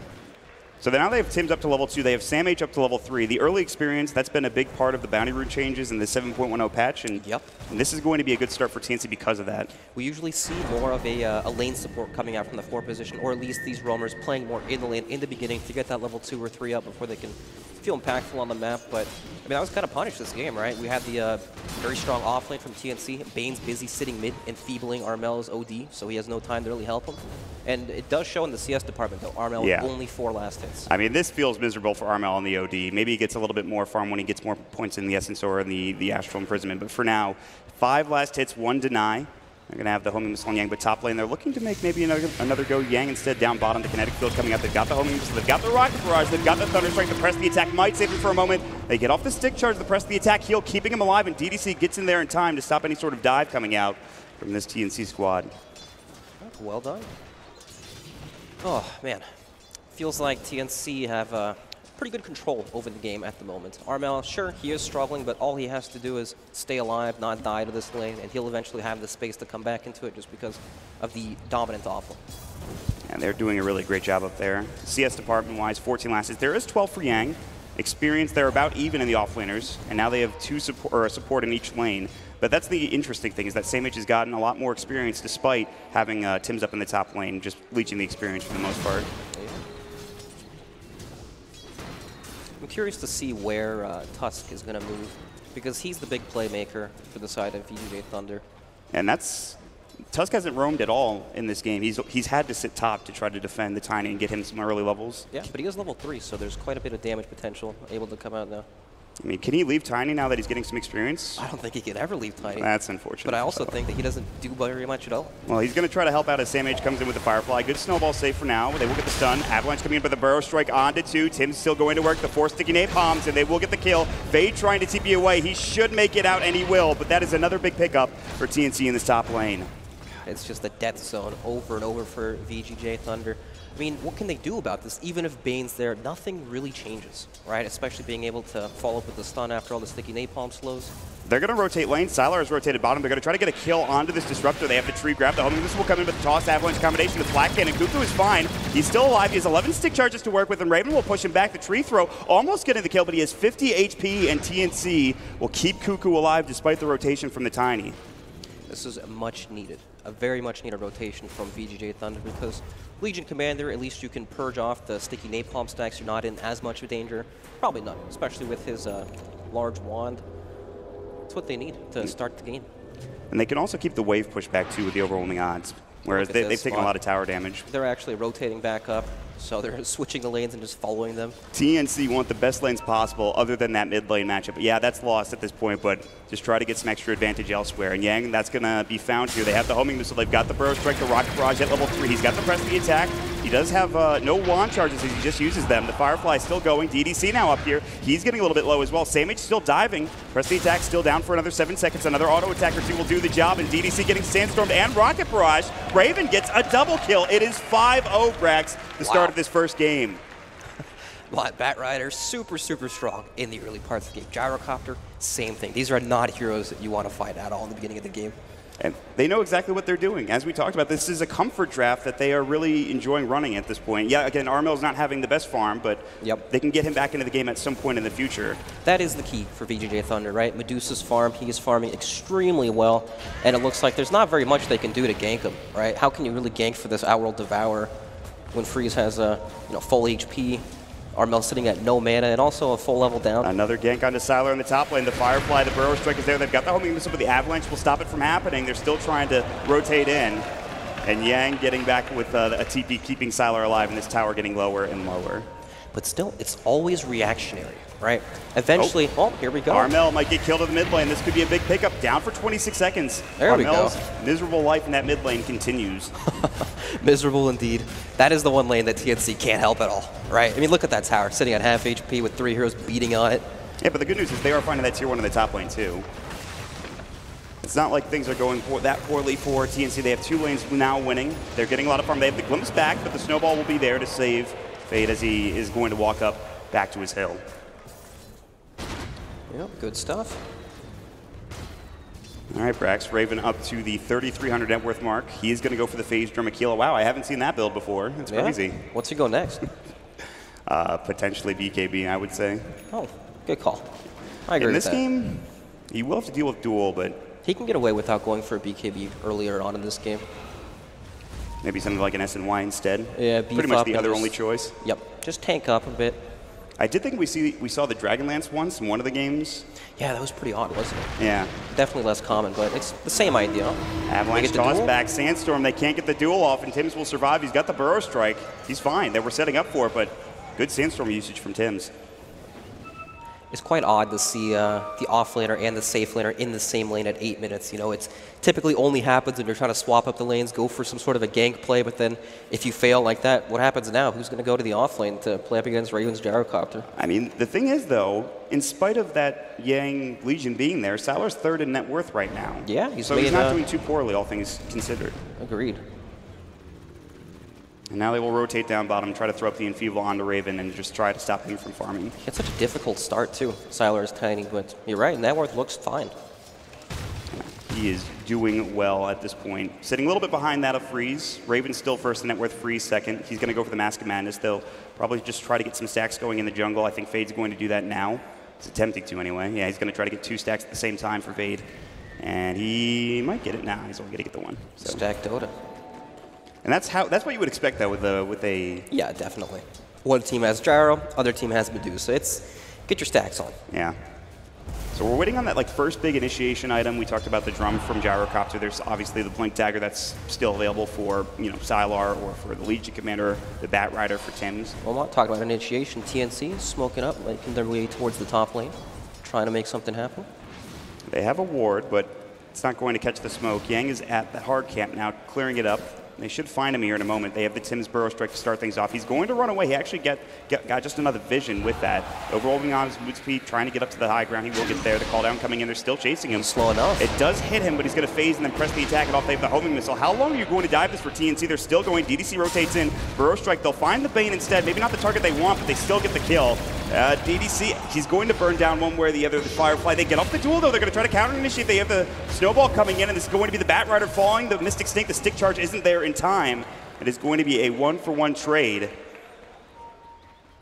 So now they have Tim's up to level 2. They have Sam H up to level 3. The early experience, that's been a big part of the bounty route changes in the 7.10 patch. And this is going to be a good start for TNC because of that. We usually see more of a lane support coming out from the 4 position, or at least these roamers playing more in the lane in the beginning to get that level 2 or 3 up before they can feel impactful on the map. But I mean, that was kind of punished this game, right? We had the very strong off lane from TNC. Bane's busy sitting mid, enfeebling Armel's OD, so he has no time to really help him. And it does show in the CS department, though. Armel only 4 last hits. I mean, this feels miserable for Armel on the OD. Maybe he gets a little bit more farm when he gets more points in the Essence or in the Astral Imprisonment. But for now, 5 last hits, 1 deny. They're going to have the homing missile on Yang, but top lane, they're looking to make maybe another go. Yang instead down bottom, the kinetic field coming up. They've got the homing missile, they've got the rocket barrage, they've got the thunder strike. The press of the attack might save him for a moment. They get off the stick charge, the press of the attack heal, keeping him alive, and DDC gets in there in time to stop any sort of dive coming out from this TNC squad. Well done. Oh, man. Feels like TNC have pretty good control over the game at the moment. Armel, sure, he is struggling, but all he has to do is stay alive, not die to this lane, and he'll eventually have the space to come back into it just because of the dominant offlane. And they're doing a really great job up there. CS department-wise, 14 last hits. There is 12 for Yang. Experience, they're about even in the offlaners, and now they have 2 support in each lane. But that's the interesting thing, is that Samage has gotten a lot more experience despite having Tim's up in the top lane, just leeching the experience for the most part. I'm curious to see where Tusk is going to move, because he's the big playmaker for the side of VG.J Thunder. And Tusk hasn't roamed at all in this game. He's had to sit top to try to defend the Tiny and get him some early levels. Yeah, but he is level 3, so there's quite a bit of damage potential able to come out now. I mean, can he leave Tiny now that he's getting some experience? I don't think he could ever leave Tiny. That's unfortunate. But I also think that he doesn't do very much at all. Well, he's going to try to help out as Sam H comes in with the Firefly. Good snowball save for now. They will get the stun. Avalanche coming in with the Burrow Strike onto 2. Tim's still going to work the 4 sticky napalms, and they will get the kill. Fade trying to TP away. He should make it out, and he will. But that is another big pickup for TNC in this top lane. It's just the death zone over and over for VG.J Thunder. I mean, what can they do about this? Even if Bane's there, nothing really changes, right? Especially being able to follow up with the stun after all the sticky napalm slows. They're going to rotate lane. Sylar has rotated bottom. They're going to try to get a kill onto this Disruptor. They have the tree grab. The homing missile will come in with the toss Avalanche combination with Black Cannon. Cuckoo is fine. He's still alive. He has 11 stick charges to work with, and Raven will push him back. The tree throw almost getting the kill, but he has 50 HP, and TNC will keep Cuckoo alive despite the rotation from the Tiny. This is much needed. A very much needed rotation from VG.J Thunder, because Legion Commander, at least you can purge off the sticky napalm stacks. You're not in as much of danger. Probably not, especially with his large wand. It's what they need to start the game. And they can also keep the wave pushed back too with the overwhelming odds, whereas they've taken a lot of tower damage. They're actually rotating back up, so they're switching the lanes and just following them. TNC want the best lanes possible other than that mid lane matchup. But yeah, that's lost at this point, but just try to get some extra advantage elsewhere. And Yang, that's going to be found here. They have the homing missile. They've got the Burrow Strike, the Rocket Barrage at level 3. He's got the press of the attack. He does have no wand charges as he just uses them. The Firefly still going. DDC now up here. He's getting a little bit low as well. Samage still diving. Press the attack still down for another 7 seconds. Another auto attack or 2 will do the job. And DDC getting Sandstormed and Rocket Barrage. Raven gets a double kill. It is 5-0, Brax, the start of this first game. Batrider, super, super strong in the early parts of the game. Gyrocopter, same thing. These are not heroes that you want to fight at all in the beginning of the game. And they know exactly what they're doing. As we talked about, this is a comfort draft that they are really enjoying running at this point. Yeah, again, Armel's not having the best farm, but they can get him back into the game at some point in the future. That is the key for VG.J Thunder, right? Medusa's farm, he is farming extremely well, and it looks like there's not very much they can do to gank him, right? How can you really gank for this Outworld Devourer when Freeze has a full HP? Armel sitting at no mana and also a full level down. Another gank onto Sylar in the top lane. The Firefly, the Burrow Strike is there. They've got the homing missile, but the Avalanche will stop it from happening. They're still trying to rotate in. And Yang getting back with a TP, keeping Sylar alive, and this tower getting lower and lower. But still, it's always reactionary, right? Eventually, here we go. Armel might get killed in the mid lane. This could be a big pickup. Down for 26 seconds. There we go. Armel's miserable life in that mid lane continues. Miserable indeed. That is the one lane that TNC can't help at all, right? I mean, look at that tower sitting at half HP with 3 heroes beating on it. Yeah, but the good news is they are finding that tier 1 in the top lane too. It's not like things are going that poorly for TNC. They have 2 lanes now winning. They're getting a lot of farm. They have the glimpse back, but the snowball will be there to save Fade as he is going to walk up back to his hill. Yep, good stuff. All right, Brax, Raven up to the 3,300 net worth mark. He is going to go for the phase drum Aquila. Wow, I haven't seen that build before. That's crazy. What's he go next? Potentially BKB, I would say. Oh, good call. I agree In with this that. game, he will have to deal with duel, but He can get away without going for a BKB earlier on in this game. maybe something like an SNY instead. Yeah, beef pretty much up the and other just- only choice. Yep, just tank up a bit. I did think we saw the Dragonlance once in one of the games. Yeah, that was pretty odd, wasn't it? Yeah. Definitely less common, but it's the same idea. Avalanche They get the toss duel? back, Sandstorm. They can't get the duel off, and Tims will survive. He's got the Burrow Strike. He's fine. They were setting up for it, but good Sandstorm usage from Tims. It's quite odd to see the off laner and the safe laner in the same lane at 8 minutes. You know, it's typically only happens when you're trying to swap up the lanes, go for some sort of a gank play, but then if you fail like that, what happens now? Who's going to go to the off lane to play up against Raven's Gyrocopter? I mean, the thing is, though, in spite of that Yang Legion being there, Salar's third in net worth right now. Yeah, so he's not doing too poorly, all things considered. Agreed. And now they will rotate down bottom, try to throw up the Enfeeble onto Raven, and just try to stop him from farming. He had such a difficult start, too. Sylar is tiny, but you're right, net worth looks fine. He is doing well at this point. Sitting a little bit behind that of Freeze. Raven's still first in net worth, Freeze second. He's going to go for the Mask of Madness. They'll probably just try to get some stacks going in the jungle. I think Fade's going to do that now. He's attempting to anyway. Yeah, he's going to try to get 2 stacks at the same time for Fade. And he might get it now. He's only going to get the 1. So. Stack Dota. And that's what you would expect, though, with a... Yeah, definitely. One team has Gyro, other team has Medusa. It's get your stacks on. Yeah. So we're waiting on that first big initiation item. We talked about the drum from Gyrocopter. There's obviously the Blink Dagger that's still available for Sylar or for the Legion Commander, the Bat Rider for Tims. Well, I'm not talking about initiation. TNC smoking up, making their way towards the top lane, trying to make something happen. They have a ward, but it's not going to catch the smoke. Yang is at the hard camp now, clearing it up. They should find him here in a moment. They have the Tims Burrow Strike to start things off. He's going to run away. He actually got just another vision with that. Overrolling on his boot speed, trying to get up to the high ground. He will get there. The call down coming in. They're still chasing him. Slow enough. It does hit him, but he's going to phase and then press the attack it off. They have the homing missile. How long are you going to dive this for TNC? They're still going. DDC rotates in. Burrow Strike. They'll find the Bane instead. Maybe not the target they want, but they still get the kill. DDC, he's going to burn down one way or the other. The Firefly, they get up the duel, though. They're going to try to counter-initiate. They have the Snowball coming in, and this is going to be the Bat Rider falling. The Mystic Snake, the stick charge isn't there in time. It is going to be a 1-for-1 trade.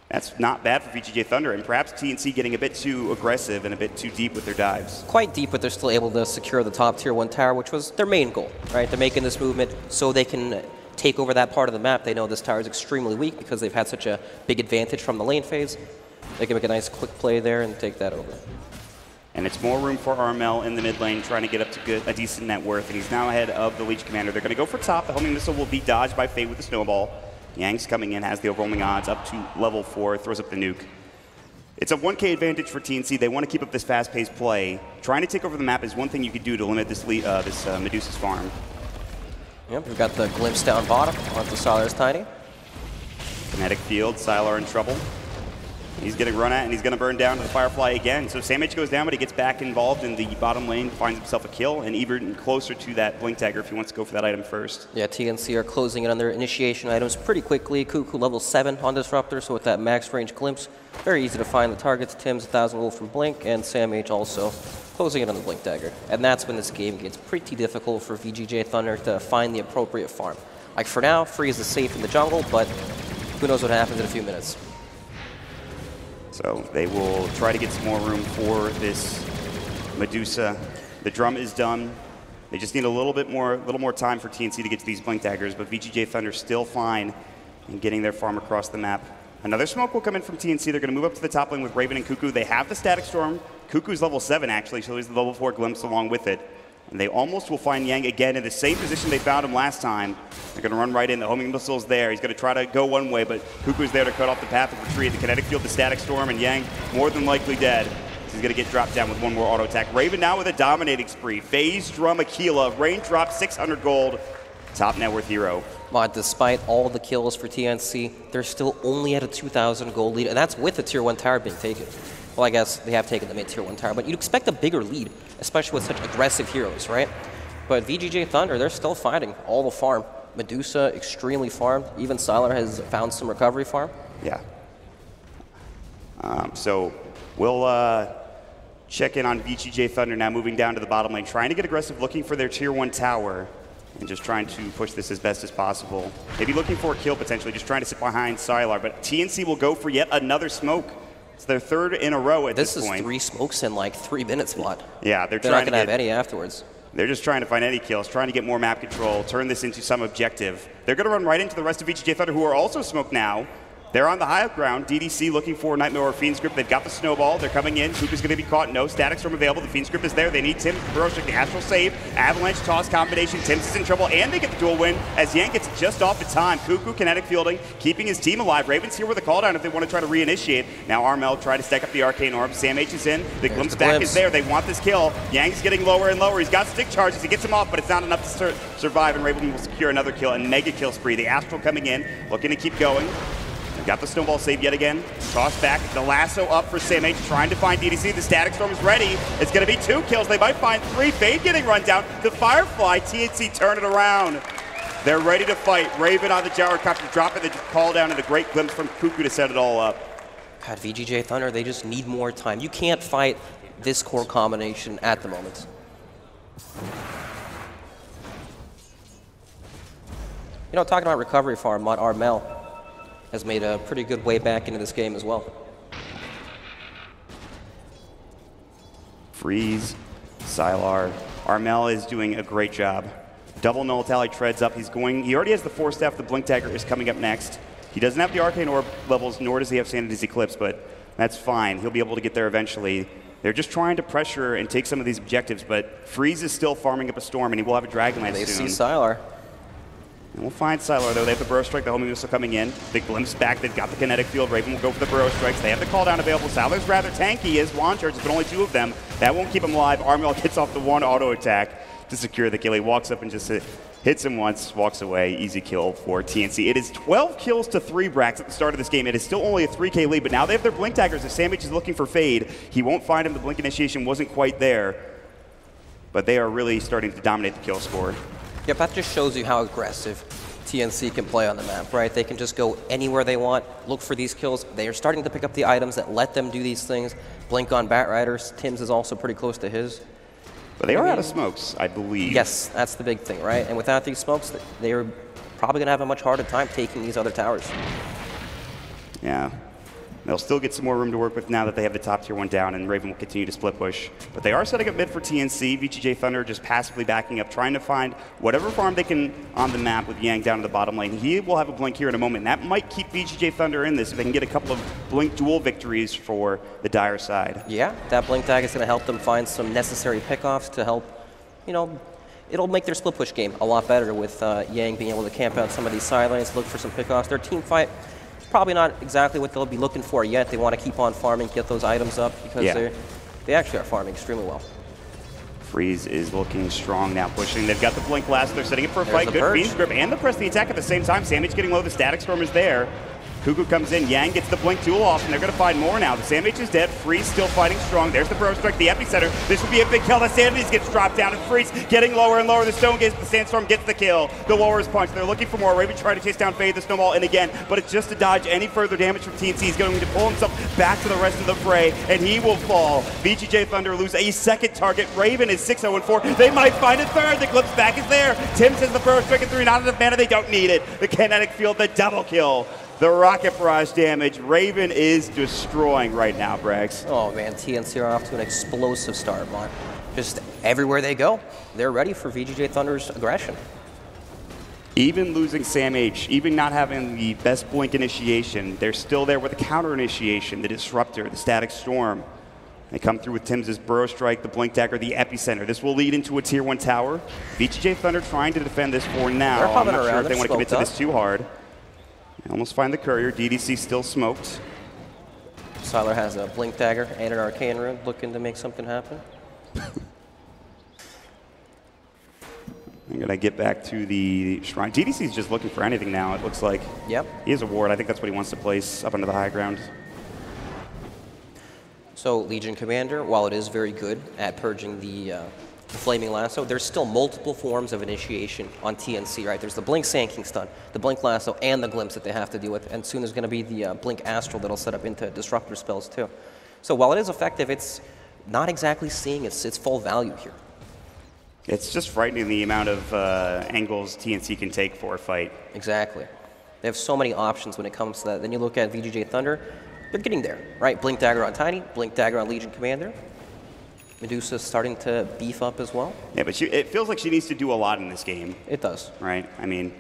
That's not bad for VG.J Thunder, and perhaps TNC getting a bit too aggressive and a bit too deep with their dives. Quite deep, but they're still able to secure the top tier 1 tower, which was their main goal, right? They're making this movement so they can take over that part of the map. They know this tower is extremely weak because they've had such a big advantage from the lane phase. They can make a nice quick play there and take that over. And it's more room for Armel in the mid lane, trying to get up to a decent net worth, and he's now ahead of the Legion Commander. They're going to go for top. The homing missile will be dodged by Fate with the Snowball. Yang's coming in, has the overwhelming odds up to level 4, throws up the nuke. It's a 1K advantage for TNC. They want to keep up this fast-paced play. Trying to take over the map is one thing you could do to limit this Medusa's farm. Yep, we've got the glimpse down bottom onto Sylar's Tiny. Kinetic field, Sylar in trouble. He's getting run at, and he's going to burn down to the Firefly again. So Samh goes down, but he gets back involved in the bottom lane, finds himself a kill, and even closer to that Blink Dagger if he wants to go for that item first. Yeah, TNC are closing in on their initiation items pretty quickly. Cuckoo level 7 on Disruptor, so with that max range glimpse, very easy to find the targets. Tim's 1,000 gold from Blink, and Samh also closing in on the Blink Dagger. And that's when this game gets pretty difficult for VG.J Thunder to find the appropriate farm. Like for now, Freeze is safe in the jungle, but who knows what happens in a few minutes. So they will try to get some more room for this Medusa. The drum is done. They just need a little more time for TNC to get to these Blink Daggers, but VG.J Thunder still fine in getting their farm across the map. Another smoke will come in from TNC. They're going to move up to the top lane with Raven and Cuckoo. They have the Static Storm. Cuckoo's level 7, actually, so he's the level 4 Glimpse along with it. And they almost will find Yang again in the same position they found him last time. They're going to run right in. The homing missile's there. He's going to try to go one way, but Cuckoo's there to cut off the path of retreat. The kinetic field, the Static Storm, and Yang more than likely dead. He's going to get dropped down with one more auto attack. Raven now with a dominating spree. Phase Drum Aquila. Raindrop 600 gold. Top net worth hero. But despite all the kills for TNC, they're still only at a 2,000 gold lead, and that's with the tier 1 tower being taken. Well, I guess they have taken the mid tier 1 tower, but you'd expect a bigger lead, especially with such aggressive heroes, right? But VG.J Thunder, they're still fighting all the farm. Medusa, extremely farmed. Even Sylar has found some recovery farm. Yeah. So we'll check in on VG.J Thunder now, moving down to the bottom lane, trying to get aggressive, looking for their tier 1 tower, and just trying to push this as best as possible. Maybe looking for a kill potentially, just trying to sit behind Sylar, but TNC will go for yet another smoke. It's their 3rd in a row at this point. This is 3 smokes in like 3 minutes, Vlad. Yeah, they're not trying going to have any afterwards. They're just trying to find any kills, trying to get more map control, turn this into some objective. They're going to run right into the rest of VG.J Thunder, who are also smoked now. They're on the high ground. DDC looking for Nightmare or Fiend's Grip. They've got the snowball. They're coming in. Kuku's going to be caught. No static storm available. The Fiend's Grip is there. They need Tim. Burrowstick, the Astral save. Avalanche toss combination. Tim's is in trouble, and they get the dual win as Yang gets just off the time. Kuku kinetic fielding, keeping his team alive. Raven's here with a call down if they want to try to reinitiate. Now Armel try to stack up the Arcane Orb. Sam H is in. The Glimpse back is there. They want this kill. Yang's getting lower and lower. He's got stick charges. He gets him off, but it's not enough to survive, and Raven will secure another kill. A mega kill spree. The Astral coming in, looking to keep going. Got the snowball save yet again. Toss back. The lasso up for Sam H, trying to find DDC. The static storm is ready. It's going to be 2 kills. They might find 3. Fade getting run down. The Firefly. TNC turn it around. They're ready to fight. Raven on the gyrocopter, dropping the call down, and a great glimpse from Kuku to set it all up. God, VG.J Thunder, they just need more time. You can't fight this core combination at the moment. You know, talking about recovery farm, Armel has made a pretty good way back into this game as well. Freeze, Sylar. Armel is doing a great job. Double null tally treads up. He already has the Force Staff. The Blink Dagger is coming up next. He doesn't have the Arcane Orb levels, nor does he have Sanity's Eclipse, but that's fine. He'll be able to get there eventually. They're just trying to pressure and take some of these objectives, but Freeze is still farming up a Storm, and he will have a Dragonlance soon. They see Sylar. And we'll find Sylar, though. They have the Burrow Strike, the Homing Missile coming in. The Glimpse back. They've got the Kinetic Field. Raven will go for the Burrow Strikes. They have the Call Down available. Sylar's rather tanky as Wand Charges, but only 2 of them. That won't keep him alive. Armel gets off the 1 auto attack to secure the kill. He walks up and just hits him once, walks away. Easy kill for TNC. It is 12 kills to 3, Brax, at the start of this game. It is still only a 3K lead, but now they have their Blink Daggers. If Sam H is looking for Fade, he won't find him. The Blink Initiation wasn't quite there, but they are really starting to dominate the kill score. Yep, that just shows you how aggressive TNC can play on the map, right? They can just go anywhere they want, look for these kills. They are starting to pick up the items that let them do these things. Blink on Bat Riders. Tim's is also pretty close to his. But they are out of smokes, I believe. Yes, that's the big thing, right? And without these smokes, they are probably going to have a much harder time taking these other towers. Yeah. They'll still get some more room to work with now that they have the top tier 1 down, and Raven will continue to split push. But they are setting up mid for TNC. VG.J Thunder just passively backing up, trying to find whatever farm they can on the map with Yang down in the bottom lane. He will have a Blink here in a moment, and that might keep VG.J Thunder in this if they can get a couple of Blink dual victories for the Dire side. Yeah, that Blink Tag is going to help them find some necessary pickoffs to help, you know, it'll make their split push game a lot better with Yang being able to camp out some of these side lanes, look for some pickoffs. Their team fight, probably not exactly what they'll be looking for yet. They want to keep on farming, get those items up, because they actually are farming extremely well. Freeze is looking strong now, pushing. They've got the Blink Blast. They're setting it for a fight. Good Fiend's Grip and the Press the Attack at the same time. Sam H getting low. The Static Storm is there. Kuku comes in. Yang gets the Blink duel off, and they're going to find more now. The Sam H is dead. Freeze still fighting strong. There's the Burrow Strike, the Epicenter. This would be a big kill. The Sanities gets dropped down, and Freeze getting lower and lower. The Stone Gaze, the Sandstorm gets the kill. The Warrior's Punch. They're looking for more. Raven trying to chase down Fade, the Snowball in again, but it's just to dodge any further damage from TNC. He's going to pull himself back to the rest of the fray, and he will fall. VG.J Thunder lose a second target. Raven is 6-0-4. They might find a third. The Glimpse back is there. Tim says the Burrow Strike at 3. Not enough mana. They don't need it. The Kinetic Field, the double kill. The rocket barrage damage. Raven is destroying right now, Brax. Oh man, TNC are off to an explosive start, Mark. Just everywhere they go, they're ready for VG.J Thunder's aggression. Even losing Sam H, even not having the best Blink initiation, they're still there with the counter initiation, the Disruptor, the Static Storm. They come through with Tim's Burrow Strike, the Blink Dagger, the Epicenter. This will lead into a tier 1 tower. VG.J Thunder trying to defend this for now. I'm not sure if they want to commit to this too hard. Almost find the Courier. DDC still smoked. Sylar has a Blink Dagger and an Arcane Rune looking to make something happen. I'm going to get back to the Shrine. DDC is just looking for anything now, it looks like. Yep. He has a ward. I think that's what he wants to place up under the high ground. So Legion Commander, while it is very good at purging the Flaming Lasso, there's still multiple forms of initiation on TNC, right? There's the Blink Sand King stun, the Blink Lasso, and the Glimpse that they have to deal with, and soon there's going to be the Blink Astral that'll set up into Disruptor spells too. So while it is effective, it's not exactly seeing its full value here. It's just frightening the amount of angles TNC can take for a fight. Exactly. They have so many options when it comes to that. Then you look at VG.J Thunder, they're getting there, right? Blink Dagger on Tiny, Blink Dagger on Legion Commander. Medusa's starting to beef up as well. Yeah, but it feels like she needs to do a lot in this game. It does. Right? I mean,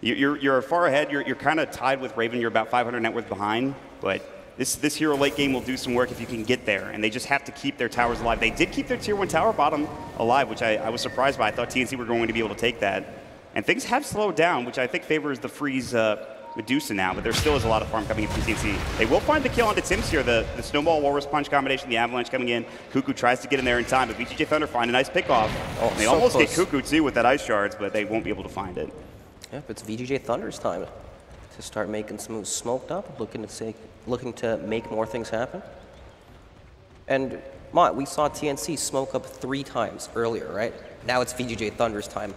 you're far ahead. You're kind of tied with Raven. You're about 500 net worth behind, but this hero late game will do some work if you can get there, and they just have to keep their towers alive. They did keep their tier 1 tower bottom alive, which I was surprised by. I thought TNC were going to be able to take that. And things have slowed down, which I think favors the Freeze Medusa now, but there still is a lot of farm coming in from TNC. They will find the kill onto Tims here, the Snowball Walrus Punch combination, the Avalanche coming in. Cuckoo tries to get in there in time, but VG.J Thunder find a nice pickoff. Oh, they almost get Cuckoo too with that Ice Shards, but they won't be able to find it. Yep, it's VG.J Thunder's time to start making some moves. Smoked up, looking to make more things happen. And Mott, we saw TNC smoke up 3 times earlier, right? Now it's VG.J Thunder's time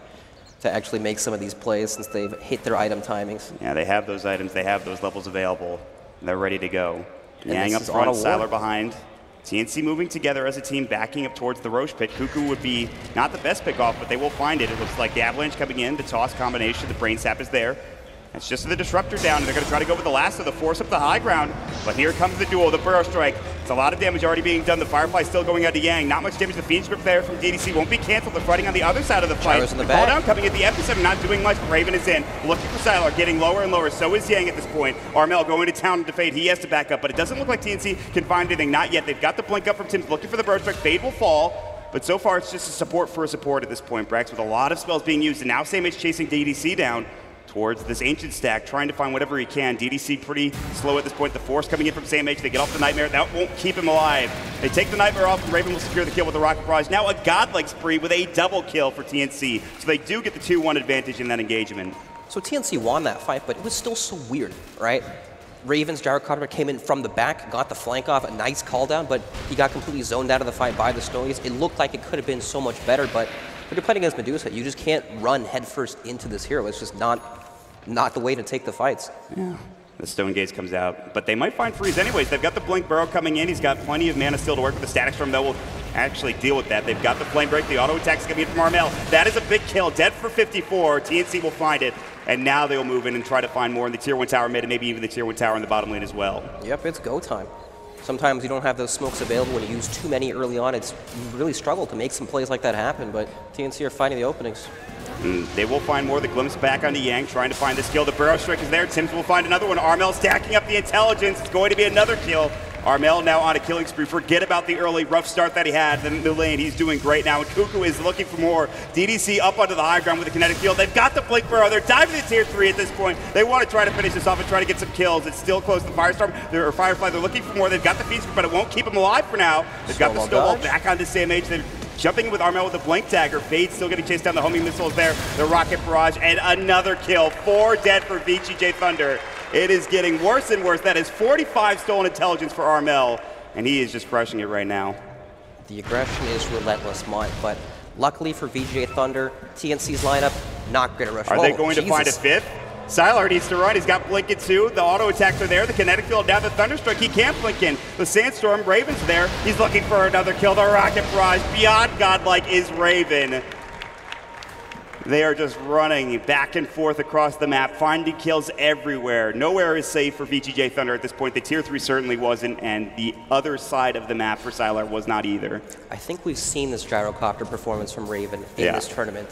to actually make some of these plays since they've hit their item timings. Yeah, they have those items, they have those levels available. They're ready to go. Yang up is front, on a Siler war. behind. TNC moving together as a team, backing up towards the Roche pit. Cuckoo would be not the best pick off, but they will find it. It looks like the Avalanche coming in, the toss combination, the Brain Sap is there. It's just the Disruptor down, and they're going to try to go with the last of the force up the high ground. But here comes the duel, the Burrow Strike. It's a lot of damage already being done. The Firefly still going out to Yang. Not much damage. The Fiend's Grip there from DDC won't be canceled. They're fighting on the other side of the fight. Gyros in the Call back. down coming at the epicenter, not doing much, but Raven is in. Looking for Siler, getting lower and lower. So is Yang at this point. Armel going to town to Fade. He has to back up, but it doesn't look like TNC can find anything. Not yet. They've got the blink up from Tim's, looking for the Burrow Strike. Fade will fall. But so far, it's just a support for a support at this point. Brax with a lot of spells being used, and now Samage chasing DDC down towards this Ancient stack, trying to find whatever he can. DDC pretty slow at this point. The Force coming in from Samage. They get off the Nightmare. That won't keep him alive. They take the Nightmare off, and Raven will secure the kill with the Rocket Barrage. Now a godlike spree with a double kill for TNC. So they do get the 2-1 advantage in that engagement. So TNC won that fight, but it was still so weird, right? Raven's Gyrocopter came in from the back, got the flank off, a nice call down, but he got completely zoned out of the fight by the Snowies. It looked like it could have been so much better, but when you're playing against Medusa, you just can't run headfirst into this hero. It's just not the way to take the fights. Yeah. The Stone Gaze comes out, but they might find Freeze anyways. They've got the Blink Burrow coming in. He's got plenty of mana still to work with. The Static Storm, though, will actually deal with that. They've got the Flame Break. The auto attack's coming in from Armel. That is a big kill. Dead for 54. TNC will find it, and now they'll move in and try to find more in the Tier 1 tower mid, and maybe even the Tier 1 tower in the bottom lane as well. Yep, it's go time. Sometimes you don't have those smokes available when you use too many early on. You really struggle to make some plays like that happen, but TNC are finding the openings. They will find more. The Glimpse back onto Yang, trying to find this kill. The Burrow Strike is there. Tims will find another one. Armel stacking up the intelligence. It's going to be another kill. Armel now on a killing spree. Forget about the early rough start that he had in the lane. He's doing great now, and Cuckoo is looking for more. DDC up onto the high ground with the kinetic field. They've got the Blink Burrow. They're diving to Tier 3 at this point. They want to try to finish this off and try to get some kills. It's still close to Firestorm or Firefly. They're looking for more. They've got the Feast, but it won't keep them alive for now. They've got the Snowball back onto Samage. They're jumping with Armel with the Blink Dagger. Fade still getting chased down. The homing missiles there. The Rocket Barrage, and another kill. 4 dead for VG.J Thunder. It is getting worse and worse. That is 45 stolen intelligence for Armel, and he is just crushing it right now. The aggression is relentless, Mont, but luckily for VG.J Thunder, TNC's lineup, not great at rush. Are they going to find a fifth? Siler needs to run. He's got Blink in too. The auto attacks are there. The kinetic field down. The Thunderstruck. He can't blink in. The Sandstorm. Raven's there. He's looking for another kill. The Rocket Barrage. Beyond godlike is Raven. They are just running back and forth across the map, finding kills everywhere. Nowhere is safe for VG.J Thunder at this point. The Tier 3 certainly wasn't, and the other side of the map for Siler was not either. I think we've seen this Gyrocopter performance from Raven in this tournament.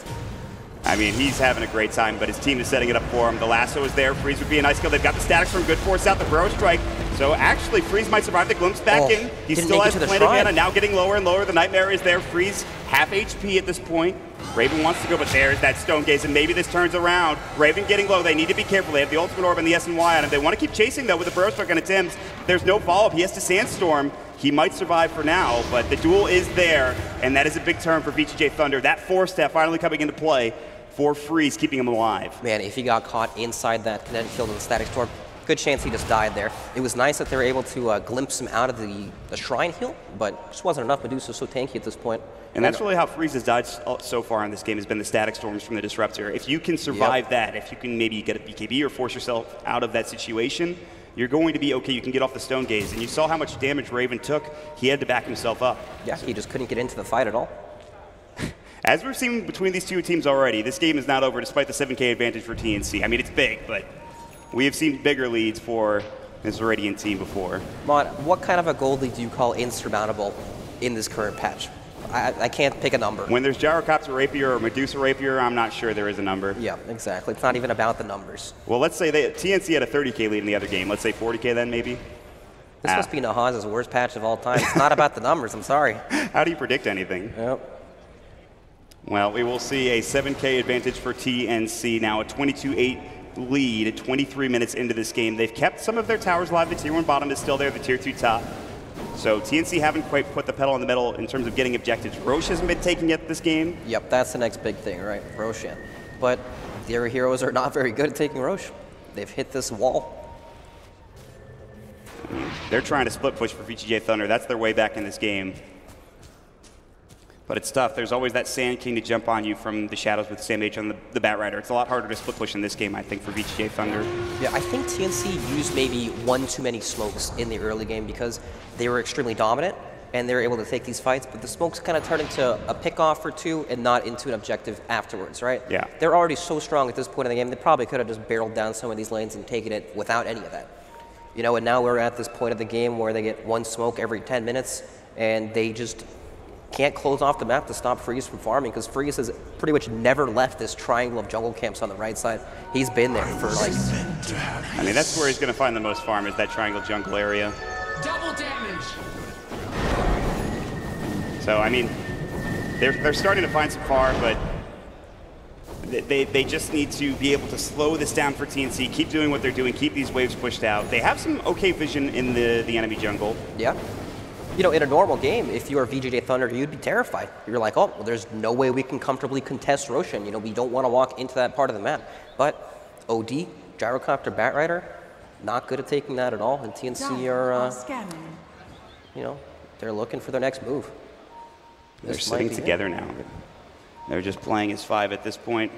I mean, he's having a great time, but his team is setting it up for him. The Lasso is there. Freeze would be a nice kill. They've got the Statics from good force out. The Burrow Strike. So actually, Freeze might survive the Glimpse back in. He still has plenty of mana. Now getting lower and lower. The Nightmare is there. Freeze, half HP at this point. Raven wants to go, but there's that Stone Gaze, and maybe this turns around. Raven getting low. They need to be careful. They have the Ultimate Orb and the SNY on him. They want to keep chasing, though, with the Burrow Strike on Tims. There's no follow-up. He has to Sandstorm. He might survive for now, but the duel is there, and that is a big turn for VG.J Thunder. That 4-step finally coming into play for Freeze, keeping him alive. Man, if he got caught inside that kinetic field of the Static Storm, good chance he just died there. It was nice that they were able to glimpse him out of the Shrine Hill, but just wasn't enough. Medusa's so tanky at this point. And that's really how Freeze has died so far in this game, has been the Static Storms from the Disruptor. If you can survive that, if you can maybe get a BKB or force yourself out of that situation, you're going to be okay. You can get off the Stone Gaze. And you saw how much damage Raven took. He had to back himself up. Yeah, he just couldn't get into the fight at all. As we've seen between these two teams already, this game is not over despite the 7K advantage for TNC. I mean, it's big, but we have seen bigger leads for this Radiant team before. Mon, what kind of a gold lead do you call insurmountable in this current patch? I can't pick a number. When there's Gyrocopter Rapier or Medusa Rapier, I'm not sure there is a number. Yeah, exactly. It's not even about the numbers. Well, let's say TNC had a 30K lead in the other game. Let's say 40K then, maybe? This must be Nahaz's worst patch of all time. It's not about the numbers, I'm sorry. How do you predict anything? Yep. Well, we will see a 7K advantage for TNC now, a 22-8 lead, 23 minutes into this game. They've kept some of their towers alive. The Tier 1 bottom is still there, the Tier 2 top. So TNC haven't quite put the pedal on the metal in terms of getting objectives. Roche hasn't been taking it this game. Yep, that's the next big thing, right? Roshan. But the other heroes are not very good at taking Roche. They've hit this wall. They're trying to split push for VG.J Thunder. That's their way back in this game. But it's tough. There's always that Sand King to jump on you from the shadows with Sam H on the Bat Rider. It's a lot harder to split push in this game, I think, for VG.J Thunder. Yeah, I think TNC used maybe one too many smokes in the early game because they were extremely dominant and they were able to take these fights, but the smokes kind of turned into a pick-off or two and not into an objective afterwards, right? Yeah. They're already so strong at this point in the game, they probably could have just barreled down some of these lanes and taken it without any of that. You know, and now we're at this point of the game where they get one smoke every 10 minutes and they just can't close off the map to stop Freeze from farming because Freeze has pretty much never left this triangle of jungle camps on the right side. He's been there for like... I mean, that's where he's going to find the most farm, is that triangle jungle area. Double damage. So, I mean, they're starting to find some farm, but they just need to be able to slow this down for TNC, keep doing what they're doing, keep these waves pushed out. They have some okay vision in the enemy jungle. Yeah. You know, in a normal game, if you were VG.J Thunder, you'd be terrified. You're like, oh, well, there's no way we can comfortably contest Roshan. You know, we don't want to walk into that part of the map. But OD, Gyrocopter, Bat Rider, not good at taking that at all. And TNC are, you know, they're looking for their next move. They're sitting together now. They're just playing as 5 at this point.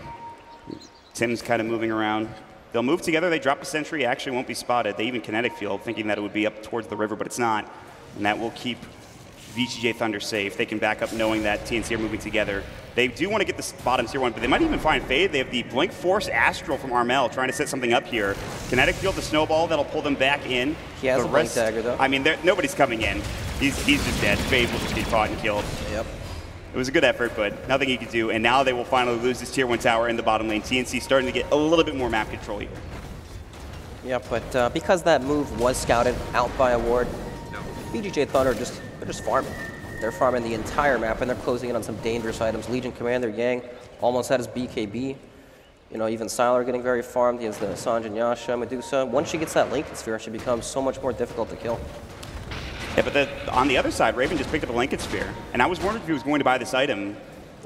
Tim's kind of moving around. They'll move together. They drop a sentry. Actually won't be spotted. They even kinetic field, thinking that it would be up towards the river, but it's not. And that will keep VG.J Thunder safe. They can back up knowing that TNC are moving together. They do want to get this bottom Tier 1, but they might even find Fade. They have the Blink Force Astral from Armel trying to set something up here. Kinetic Field, the Snowball, that'll pull them back in. He has a Blink Dagger, though. I mean, nobody's coming in. He's just dead. Fade will just get caught and killed. Yep. It was a good effort, but nothing he could do. And now they will finally lose this Tier 1 tower in the bottom lane. TNC starting to get a little bit more map control here. Yeah, but because that move was scouted out by a ward, VG.J Thunder they're just farming. They're farming the entire map, and they're closing in on some dangerous items. Legion Commander Yang almost had his BKB. You know, even Sylar getting very farmed. He has the Sanjin Yasha, Medusa. Once she gets that Lincoln Sphere, she becomes so much more difficult to kill. Yeah, but on the other side, Raven just picked up a Lincoln Sphere. And I was wondering if he was going to buy this item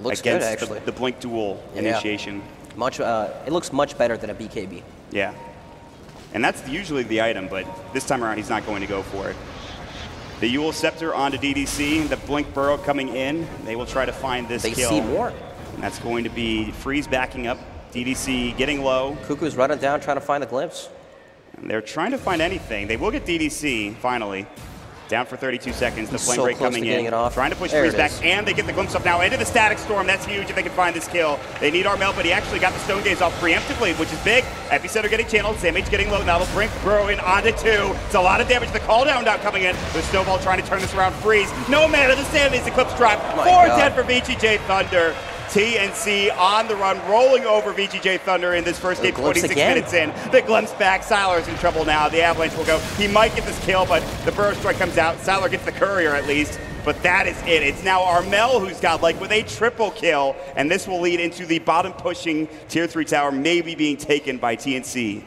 Looks good, against actually. the Blink Duel initiation. It looks much better than a BKB. Yeah. And that's usually the item, but this time around he's not going to go for it. The Yule Scepter onto DDC, the Blink Burrow coming in. They will try to find this kill. They see more. And that's going to be Freeze backing up, DDC getting low. Cuckoo's running down trying to find the glimpse. And they're trying to find anything. They will get DDC, finally. Down for 32 seconds, the Flame so Break coming in. Trying to push Freeze back, and they get the glimpse up now into the Static Storm. That's huge if they can find this kill. They need Armel, but he actually got the Stone Gaze off preemptively, which is big. Epicenter getting channeled, Sam H getting low. Now the Blink Burrow in onto 2. It's a lot of damage. The call down now coming in. The Snowball trying to turn this around. Freeze. No mana. The Sam H Eclipse drop. 4-10 for VG.J Thunder. TNC on the run, rolling over VG.J Thunder in this first game, 26 minutes in. The glimpse back. Sylar's in trouble now. The Avalanche will go. He might get this kill, but the Burrow Strike comes out. Sylar gets the Courier at least, but that is it. It's now Armel who's got like with a triple kill, and this will lead into the bottom pushing Tier 3 tower maybe being taken by TNC.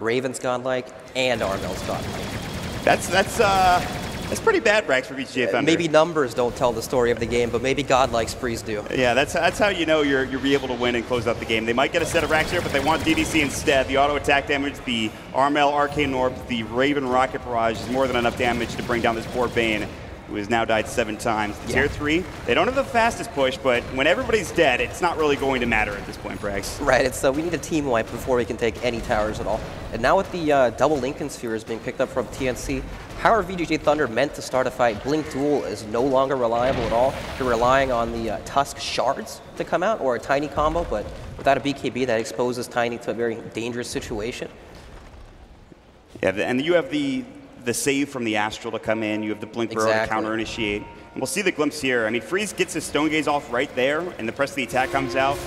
Raven's godlike and Armel's godlike. That's pretty bad ranks for VG.J Thunder. Maybe numbers don't tell the story of the game, but maybe godlike sprees do. Yeah, that's how you know you're be able to win and close out the game. They might get a set of racks here, but they want DDC instead. The auto attack damage, the Armel Arcane Orb, the Raven Rocket Barrage is more than enough damage to bring down this poor Bane. who has now died 7 times. Tier 3, they don't have the fastest push, but when everybody's dead, it's not really going to matter at this point, Brax. Right, it's we need a team wipe before we can take any towers at all. And now with the double Lincoln Spheres being picked up from TNC, how are VG.J Thunder meant to start a fight? Blink Duel is no longer reliable at all. They're relying on the Tusk Shards to come out, or a Tiny combo, but without a BKB, that exposes Tiny to a very dangerous situation. Yeah, and you have the save from the Astral to come in. You have the Blink Burrow to counter-initiate. And we'll see the glimpse here. I mean, Freeze gets his Stone Gaze off right there, and the press of the attack comes out.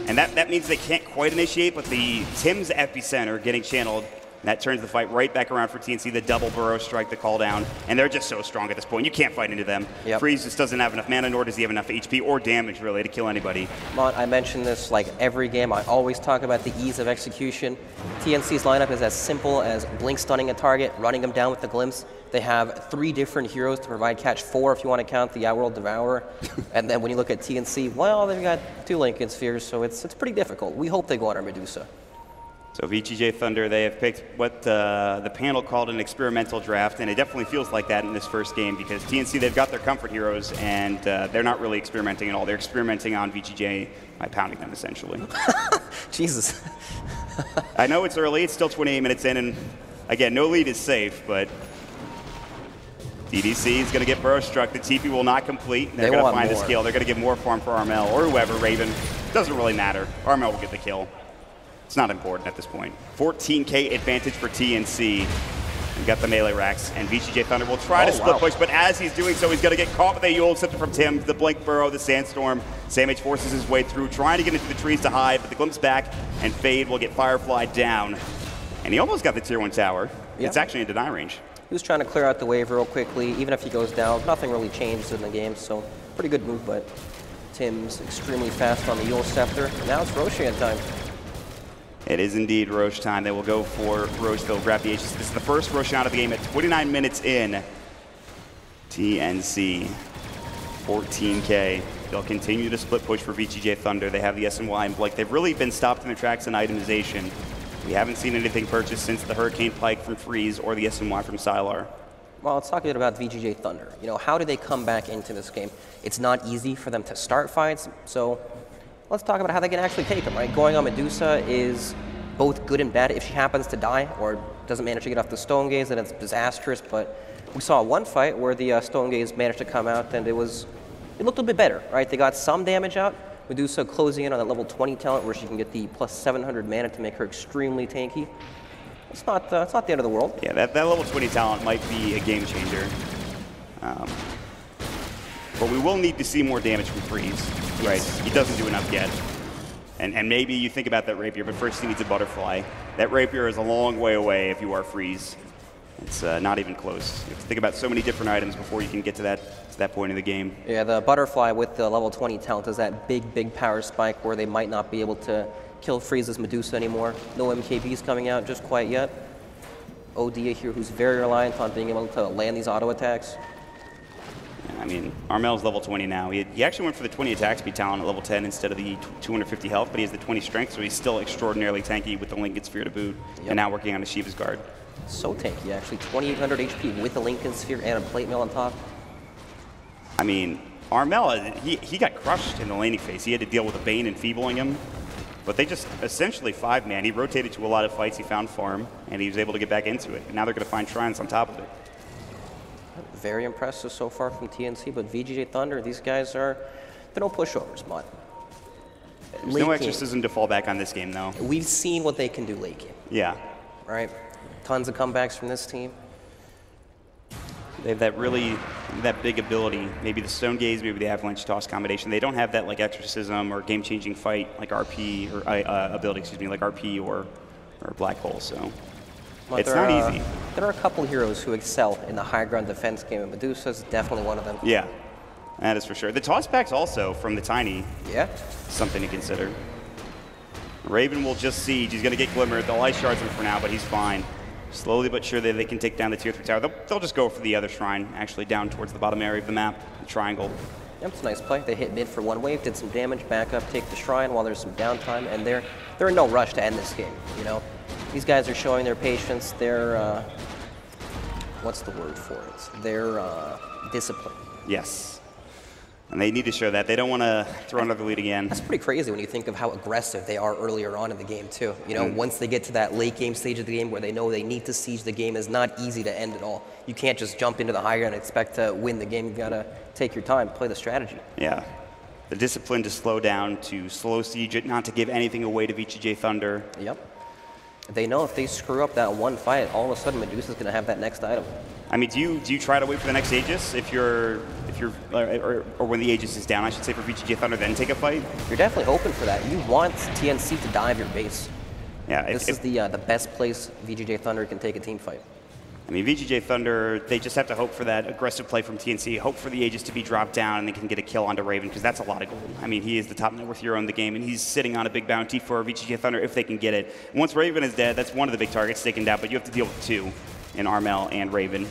And that means they can't quite initiate, but the Tim's Epicenter getting channeled, and that turns the fight right back around for TNC, the double Burrow strike, the call down. And they're just so strong at this point. You can't fight into them. Yep. Freeze just doesn't have enough mana, nor does he have enough HP or damage, really, to kill anybody. Mont, I mention this like every game. I always talk about the ease of execution. TNC's lineup is as simple as Blink stunning a target, running them down with the glimpse. They have 3 different heroes to provide catch, 4 if you want to count the Outworld Devourer. And then when you look at TNC, well, they've got 2 Lincoln Spheres, so it's pretty difficult. We hope they go on our Medusa. So VG.J Thunder, they have picked what the panel called an experimental draft, and it definitely feels like that in this first game because TNC, they've got their comfort heroes, and they're not really experimenting at all. They're experimenting on VG.J by pounding them, essentially. Jesus. I know it's early. It's still 28 minutes in, and again, no lead is safe, but DDC is going to get burrow struck. The TP will not complete. They're going to find the skill. They're going to give more farm for Armel or whoever, Raven. Doesn't really matter. Armel will get the kill. It's not important at this point. 14K advantage for TNC. We got the melee racks, and VG.J Thunder will try to split push, but as he's doing so, he's going to get caught with a Yule Scepter from Tim, the Blink Burrow, the Sandstorm. Samage forces his way through, trying to get into the trees to hide, but the Glimpse back, and Fade will get Firefly down. And he almost got the Tier 1 tower. Yeah. It's actually in deny range. He was trying to clear out the wave real quickly. Even if he goes down, nothing really changes in the game, so pretty good move, but Tim's extremely fast on the Yule Scepter. Now it's Roshan time. It is indeed Roche time. They will go for Roche. They'll grab the Aegis. This is the first Roshan of the game at 29 minutes in. TNC, 14K. They'll continue to split push for VG.J Thunder. They have the SNY and Blake. They've really been stopped in their tracks in itemization. We haven't seen anything purchased since the Hurricane Pike from Freeze or the SNY from Sylar. Well, let's talk a bit about VG.J Thunder. You know, how do they come back into this game? It's not easy for them to start fights, so let's talk about how they can actually take them, right? Going on Medusa is both good and bad. If she happens to die or doesn't manage to get off the Stone Gaze, then it's disastrous. But we saw one fight where the Stone Gaze managed to come out, and it looked a little bit better, right? They got some damage out. Medusa closing in on that level 20 talent where she can get the plus 700 mana to make her extremely tanky. It's not the end of the world. Yeah, that level 20 talent might be a game changer. But we will need to see more damage from Freeze, right? He doesn't do enough yet. And maybe you think about that Rapier, but first he needs a Butterfly. That Rapier is a long way away if you are Freeze. It's not even close. You have to think about so many different items before you can get to that point in the game. Yeah, the Butterfly with the level 20 talent is that big power spike where they might not be able to kill Freeze's Medusa anymore. No MKBs coming out just quite yet. Odia here, who's very reliant on being able to land these auto attacks. I mean, Armel's level 20 now. He actually went for the 20 attack speed talent at level 10 instead of the 250 health, but he has the 20 strength, so he's still extraordinarily tanky with the Lincoln Sphere to boot, and now working on the Shiva's Guard. So tanky, actually. 2,800 HP with the Lincoln Sphere and a plate mill on top. I mean, Armel, he got crushed in the laning phase. He had to deal with a Bane enfeebling him, but they just essentially 5-man. He rotated to a lot of fights. He found farm, and he was able to get back into it. And now they're going to find shrines on top of it. Very impressive so far from TNC, but VG.J Thunder, these guys they're no pushovers, Mott. There's no exorcism to fall back on this game, though. We've seen what they can do late game. Yeah. Right? Tons of comebacks from this team. They have that big ability. Maybe the Stone Gaze, maybe the Avalanche Toss combination. They don't have that like exorcism or game-changing fight like RP, or ability, excuse me, like RP or Black Hole, so. But it's not easy. There are a couple heroes who excel in the high ground defense game, and Medusa's definitely one of them. Yeah, that is for sure. The toss packs also from the Tiny. Yeah. Something to consider. Raven will just siege. He's going to get Glimmer. They'll ice shards him for now, but he's fine. Slowly but surely they can take down the Tier 3 tower. They'll just go for the other shrine, actually down towards the bottom area of the map, the triangle. Yep, it's a nice play. They hit mid for one wave, did some damage, back up, take the shrine while there's some downtime, and they're in no rush to end this game, you know? These guys are showing their patience. They're, what's the word for it? They're discipline. Yes. And they need to show that. They don't want to throw another lead again. That's pretty crazy when you think of how aggressive they are earlier on in the game, too. You know, once they get to that late game stage of the game where they know they need to siege the game, it's not easy to end it all. You can't just jump into the high ground and expect to win the game. You've got to take your time, play the strategy. Yeah. The discipline to slow down, to slow siege it, not to give anything away to VG.J Thunder. Yep. They know if they screw up that one fight, all of a sudden Medusa's going to have that next item. I mean, do you try to wait for the next Aegis if you're or when the Aegis is down, I should say, for VG.J Thunder, then take a fight? You're definitely hoping for that. You want TNC to dive your base. Yeah. This is the best place VG.J Thunder can take a team fight. I mean, VG.J Thunder, they just have to hope for that aggressive play from TNC, hope for the Aegis to be dropped down, and they can get a kill onto Raven, because that's a lot of gold. I mean, he is the top net worth hero in the game, and he's sitting on a big bounty for VG.J Thunder if they can get it. Once Raven is dead, that's one of the big targets taken down, but you have to deal with two in Armel and Raven.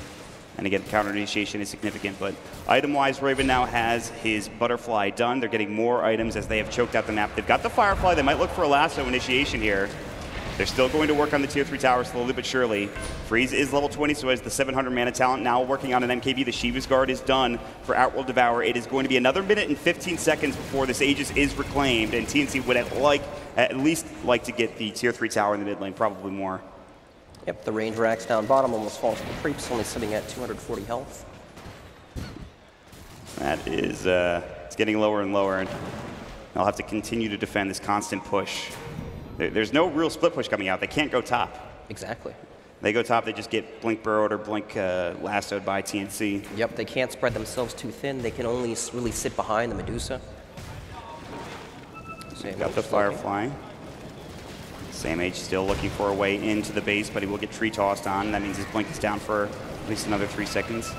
And again, counter initiation is significant, but item-wise, Raven now has his butterfly done. They're getting more items as they have choked out the map. They've got the Firefly. They might look for a lasso initiation here. They're still going to work on the tier 3 tower slowly but surely. Freeze is level 20, so has the 700 mana talent. Now working on an MKB. The Shiva's Guard is done for Outworld Devour. It is going to be another minute and 15 seconds before this Aegis is reclaimed, and TNC would at least like to get the tier 3 tower in the mid lane, probably more. Yep, the range racks down bottom almost falls to the creeps, only sitting at 240 health. That is, it's getting lower and lower, and they'll have to continue to defend this constant push. There's no real split push coming out. They can't go top. Exactly. They go top, they just get blink burrowed or blink lassoed by TNC. Yep, they can't spread themselves too thin. They can only really sit behind the Medusa. Got the Firefly. Samh still looking for a way into the base, but he will get tree tossed on. That means his blink is down for at least another 3 seconds.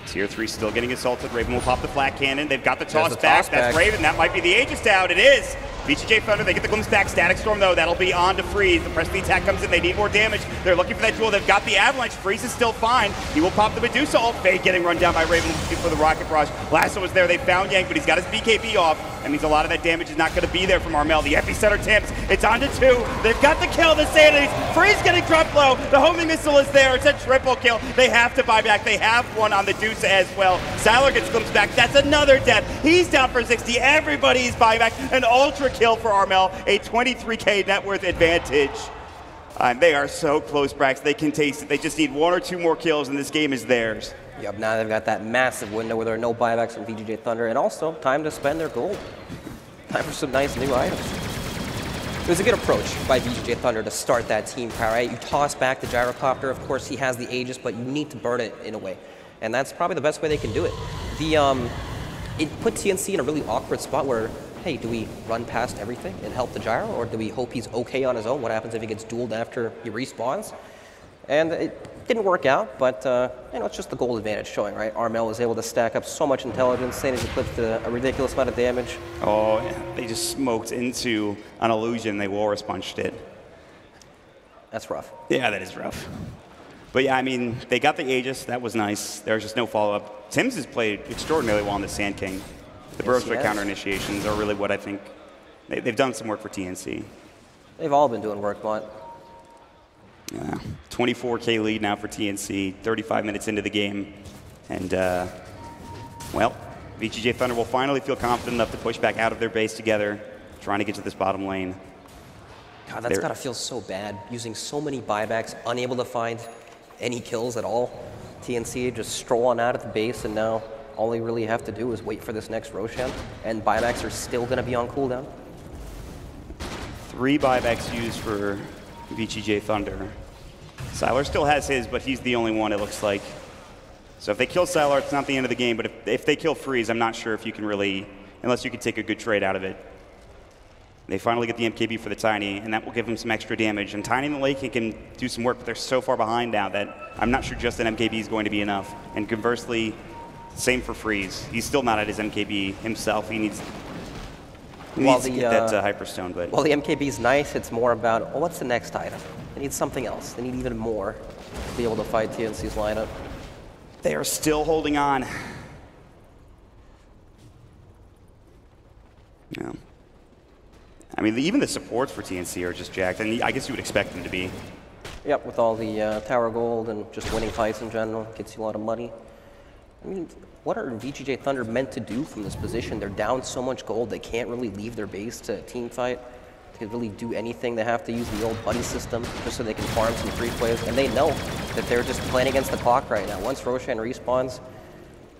Tier 3 still getting assaulted. Raven will pop the flat cannon. They've got the toss back. That's Raven. That might be the Aegis down. It is. VG.J Thunder, they get the glimpse back. Static Storm, though, that'll be on to Freeze. The press of the attack comes in. They need more damage. They're looking for that duel. They've got the Avalanche. Freeze is still fine. He will pop the Medusa ult. Fade getting run down by Raven for the Rocket Barrage. Lasso is there. They found Yank, but he's got his BKB off. That means a lot of that damage is not going to be there from Armel. The epicenter tips. It's on to 2. They've got the kill. The Sanities. Freeze getting dropped low. The homing missile is there. It's a triple kill. They have to buy back. They have one on the Deuce as well. Siler gets glimpsed back. That's another death. He's down for 60. Everybody's buying back. An ultra kill for Armel. A 23k net worth advantage. They are so close, Brax. They can taste it. They just need 1 or 2 more kills, and this game is theirs. Yep, now they've got that massive window where there are no buybacks from VG.J Thunder, and also time to spend their gold. Time for some nice new items. It was a good approach by VG.J Thunder to start that team power, right? You toss back the gyrocopter. Of course, he has the Aegis, but you need to burn it in a way. And that's probably the best way they can do it. It put TNC in a really awkward spot where, hey, do we run past everything and help the gyro, or do we hope he's okay on his own? What happens if he gets dueled after he respawns? And it didn't work out, but you know, it's just the gold advantage showing, right? Armel was able to stack up so much intelligence, Sanity eclipsed a ridiculous amount of damage. Oh, yeah. They just smoked into an illusion. They Walrus punched it. That's rough. Yeah, that is rough. But yeah, I mean, they got the Aegis. That was nice. There was just no follow-up. Tim's has played extraordinarily well on the Sand King. The burst by counter initiations are really what I think. They've done some work for TNC. They've all been doing work, Mont. Yeah, 24k lead now for TNC, 35 minutes into the game. And, well, VG.J Thunder will finally feel confident enough to push back out of their base together, trying to get to this bottom lane. God, that's got to feel so bad, using so many buybacks, unable to find any kills at all. TNC just stroll on out of the base, and now all they really have to do is wait for this next Roshan, and buybacks are still going to be on cooldown. 3 buybacks used for VG.J Thunder. Siler still has his, but he's the only one, it looks like. So if they kill Siler, it's not the end of the game, but if they kill Freeze, I'm not sure if you can really, unless you can take a good trade out of it. They finally get the MKB for the Tiny, and that will give them some extra damage. And Tiny and the Lake can do some work, but they're so far behind now that I'm not sure just an MKB is going to be enough. And conversely, same for Freeze. He's still not at his MKB himself. He needs to get that Hyperstone. But while the MKB is nice, it's more about, well, what's the next item? They need something else. They need even more to be able to fight TNC's lineup. They are still holding on. Yeah. I mean, even the supports for TNC are just jacked, and I guess you would expect them to be. Yep, with all the tower gold and just winning fights in general, gets you a lot of money. I mean, what are VG.J Thunder meant to do from this position? They're down so much gold, they can't really leave their base to team fight. To really do anything, they have to use the old buddy system just so they can farm some free plays. And they know that they're just playing against the clock right now. Once Roshan respawns,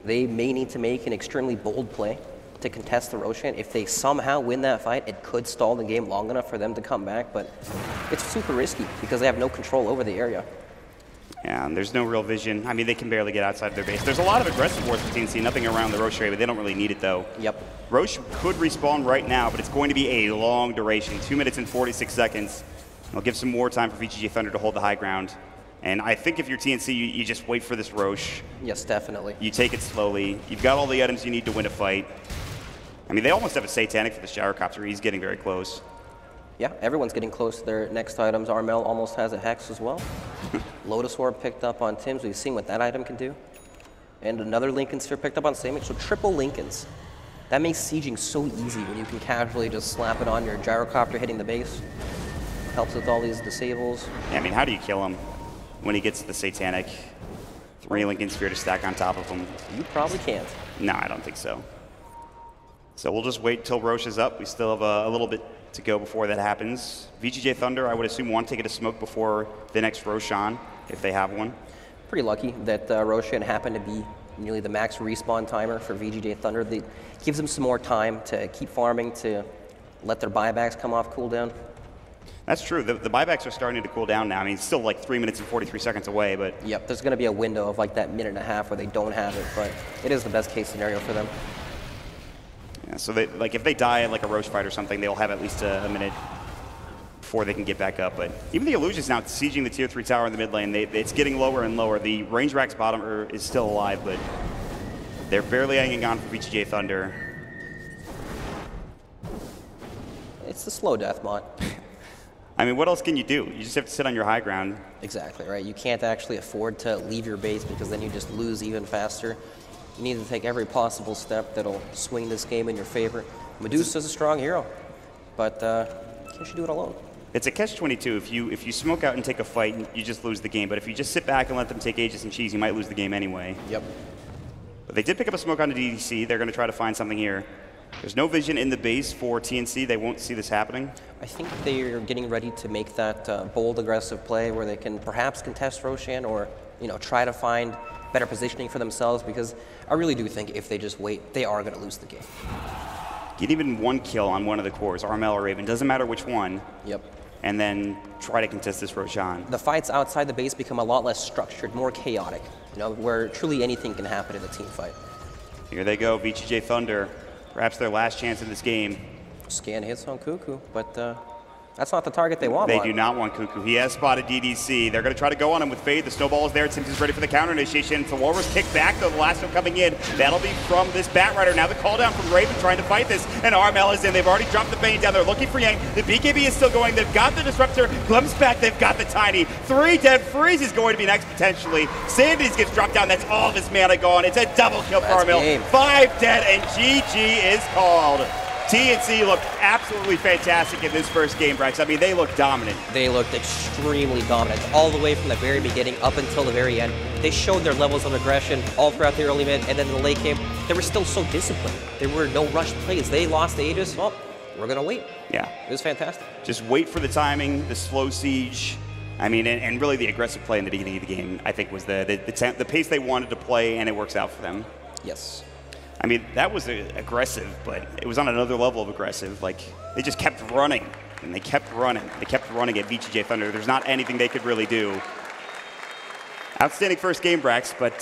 they may need to make an extremely bold play to contest the Roshan. If they somehow win that fight, it could stall the game long enough for them to come back, but it's super risky because they have no control over the area. Yeah, and there's no real vision. I mean, they can barely get outside of their base. There's a lot of aggressive wars for TNC, nothing around the Roche area, but they don't really need it, though. Yep. Roche could respawn right now, but it's going to be a long duration, 2 minutes and 46 seconds. It'll give some more time for VG.J Thunder to hold the high ground. And I think if you're TNC, you just wait for this Roche. Yes, definitely. You take it slowly. You've got all the items you need to win a fight. I mean, they almost have a Satanic for this Gyrocopter. He's getting very close. Yeah, everyone's getting close to their next items. Armel almost has a Hex as well. Lotus Orb picked up on Tim's. We've seen what that item can do. And another Lincoln Sphere picked up on Samich. So triple Lincolns. That makes sieging so easy when you can casually just slap it on your Gyrocopter hitting the base. Helps with all these disables. Yeah, I mean, how do you kill him when he gets the Satanic? 3 Lincoln Sphere to stack on top of him. You probably can't. No, I don't think so. So we'll just wait till Roche is up. We still have a little bit to go before that happens. VG.J Thunder, I would assume, want to get a smoke before the next Roshan, if they have one. Pretty lucky that Roshan happened to be nearly the max respawn timer for VG.J Thunder. It gives them some more time to keep farming, to let their buybacks come off cooldown. That's true. The buybacks are starting to cool down now. I mean, it's still like 3 minutes and 43 seconds away, but... Yep, there's going to be a window of like that minute and a half where they don't have it, but it is the best case scenario for them. Yeah, so they, like if they die at like a Roche fight or something, they'll have at least a minute before they can get back up. But even the Illusion's now sieging the tier 3 tower in the mid lane. It's getting lower and lower. The range rack's bottom is still alive, but they're barely hanging on for VG.J Thunder. It's the slow death mod. I mean, what else can you do? You just have to sit on your high ground. Exactly, right? You can't actually afford to leave your base because then you just lose even faster. You need to take every possible step that'll swing this game in your favor. Medusa's a strong hero, but can't you do it alone? It's a catch-22. If you smoke out and take a fight, you just lose the game. But if you just sit back and let them take Aegis and Cheese, you might lose the game anyway. Yep. But they did pick up a smoke on the DDC. They're going to try to find something here. There's no vision in the base for TNC. They won't see this happening. I think they're getting ready to make that bold, aggressive play where they can perhaps contest Roshan or try to find better positioning for themselves, because I really do think if they just wait, they are going to lose the game. Get even one kill on one of the cores, Armel or Raven, doesn't matter which one. Yep. And then try to contest this Roshan. The fights outside the base become a lot less structured, more chaotic, where truly anything can happen in a team fight. Here they go, VG.J Thunder. Perhaps their last chance in this game. Scan hits on Cuckoo, but that's not the target they want. They do not want Cuckoo. He has spotted DDC. They're going to try to go on him with Fade. The snowball is there. Sims is ready for the counter initiation. Tawara's kicked back, though. The last one coming in. That'll be from this Batrider. Now the call down from Raven trying to fight this. And Armel is in. They've already dropped the Bane down there looking for Yang. The BKB is still going. They've got the Disruptor. Glimpse back. They've got the Tiny. 3 dead. Freeze is going to be next potentially. Sandys gets dropped down. That's all of his mana gone. It's a double kill for Armel. 5 dead, and GG is called. TNC looked absolutely fantastic in this first game, Bryce. I mean, they looked dominant. They looked extremely dominant, all the way from the very beginning up until the very end. They showed their levels of aggression all throughout the early mid, and then in the late game, they were still so disciplined. There were no rushed plays. They lost the Aegis. Well, we're going to wait. Yeah. It was fantastic. Just wait for the timing, the slow siege. I mean, and really the aggressive play in the beginning of the game, I think, was the pace they wanted to play, and it works out for them. Yes. I mean, that was aggressive, but it was on another level of aggressive. Like, they just kept running, and they kept running. They kept running at VG.J Thunder. There's not anything they could really do. Outstanding first game, Brax, but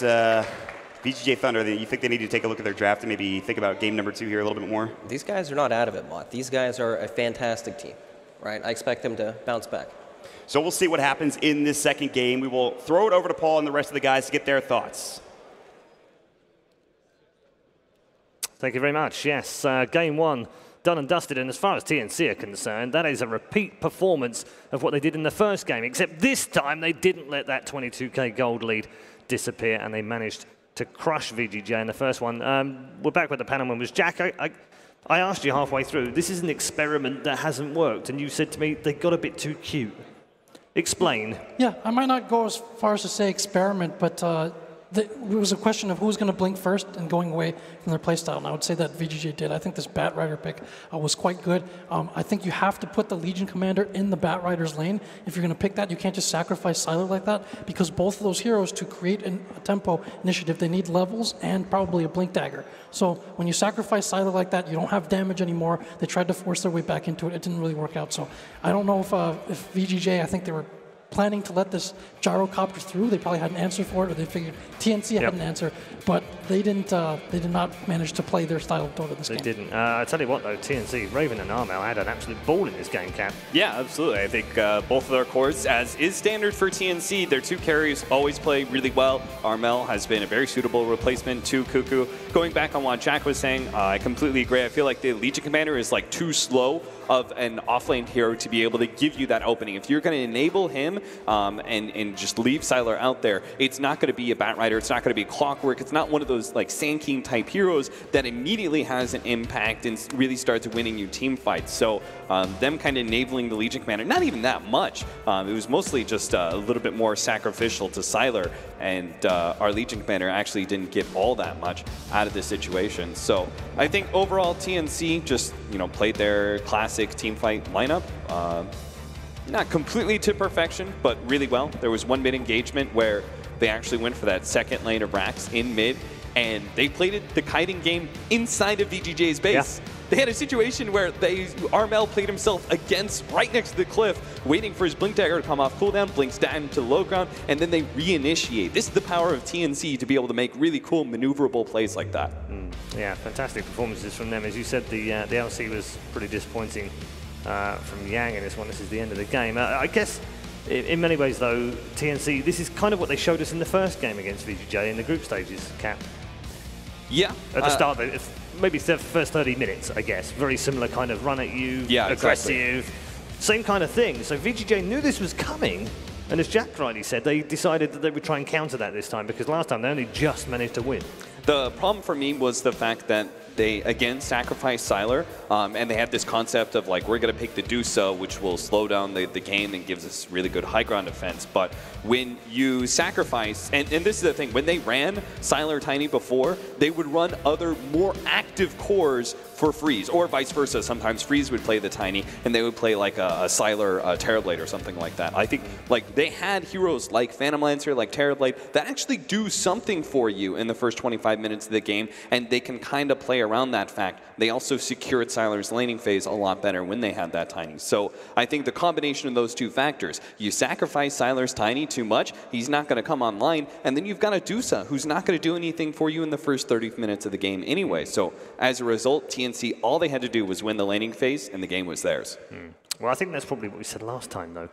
VG.J Thunder, you think they need to take a look at their draft and maybe think about game number 2 here a little bit more? These guys are not out of it, Mott. These guys are a fantastic team, right? I expect them to bounce back. So we'll see what happens in this second game. We will throw it over to Paul and the rest of the guys to get their thoughts. Thank you very much. Yes, game 1 done and dusted, and as far as TNC are concerned, that is a repeat performance of what they did in the first game, except this time they didn't let that 22k gold lead disappear, and they managed to crush VG.J in the first one. We're back with the panel members. Jack, I asked you halfway through, this is an experiment that hasn't worked, and you said to me they got a bit too cute. Explain. Yeah, I might not go as far as to say experiment, but it was a question of who was going to blink first and going away from their playstyle, and I would say that VG.J did. I think this Bat Rider pick was quite good. I think you have to put the Legion Commander in the Bat Rider's lane. If you're going to pick that, you can't just sacrifice Siler like that, because both of those heroes, to create a tempo initiative, they need levels and probably a Blink Dagger. So when you sacrifice Siler like that, you don't have damage anymore. They tried to force their way back into it. It didn't really work out. So I don't know if VG.J, I think they were planning to let this gyrocopter through. They probably had an answer for it, or they figured TNC had an answer, but they didn't. They did not manage to play their style of Dota this game. They didn't. I tell you what, though, TNC, Raven and Armel had an absolute ball in this game, Cap. Yeah, absolutely. I think both of their cores, as is standard for TNC, their two carries always play really well. Armel has been a very suitable replacement to Cuckoo. Going back on what Jack was saying, I completely agree. I feel like the Legion Commander is like too slow of an off-lane hero to be able to give you that opening. If you're going to enable him and just leave Siler out there, it's not going to be a Bat Rider, it's not going to be Clockwork, it's not one of those like Sand King type heroes that immediately has an impact and really starts winning you team fights. So them kind of enabling the Legion Commander, not even that much. It was mostly just a little bit more sacrificial to Siler, and our Legion Commander actually didn't get all that much out of this situation. So I think overall TNC just played their classic team fight lineup. Not completely to perfection, but really well. There was one mid engagement where they actually went for that second lane of Rax in mid, and they played the kiting game inside of VG.J's base. Yeah. They had a situation where Armel played himself right next to the cliff, waiting for his Blink Dagger to come off cooldown, blinks down to the low ground, and then they reinitiate. This is the power of TNC to be able to make really cool maneuverable plays like that. Yeah, fantastic performances from them. As you said, the LC was pretty disappointing from Yang in this one. This is the end of the game. I guess in many ways, though, TNC, this is kind of what they showed us in the first game against VG.J in the group stages, Cap. Yeah. At the start, maybe the first 30 minutes, I guess. Very similar kind of run at you, aggressive, same kind of thing. So VG.J knew this was coming, and as Jack rightly said, they decided that they would try and counter that this time, because last time they only just managed to win. The problem for me was the fact that they, again, sacrificed Siler, and they had this concept of, like, we're going to pick the Dusa, which will slow down the game and gives us really good high ground defense. But when you sacrifice, and this is the thing, when they ran Siler Tiny before, they would run other more active cores for Freeze, or vice versa. Sometimes Freeze would play the Tiny, and they would play like a Siler Terrorblade or something like that. I think like they had heroes like Phantom Lancer, like Terrorblade, that actually do something for you in the first 25 minutes of the game, and they can kind of play around that fact. They also secured Siler's laning phase a lot better when they had that Tiny. So I think the combination of those two factors, you sacrifice Siler's Tiny too much, he's not going to come online, and then you've got a Dusa who's not going to do anything for you in the first 30 minutes of the game anyway. So as a result, TNC, all they had to do was win the laning phase, and the game was theirs. Well, I think that's probably what we said last time, though.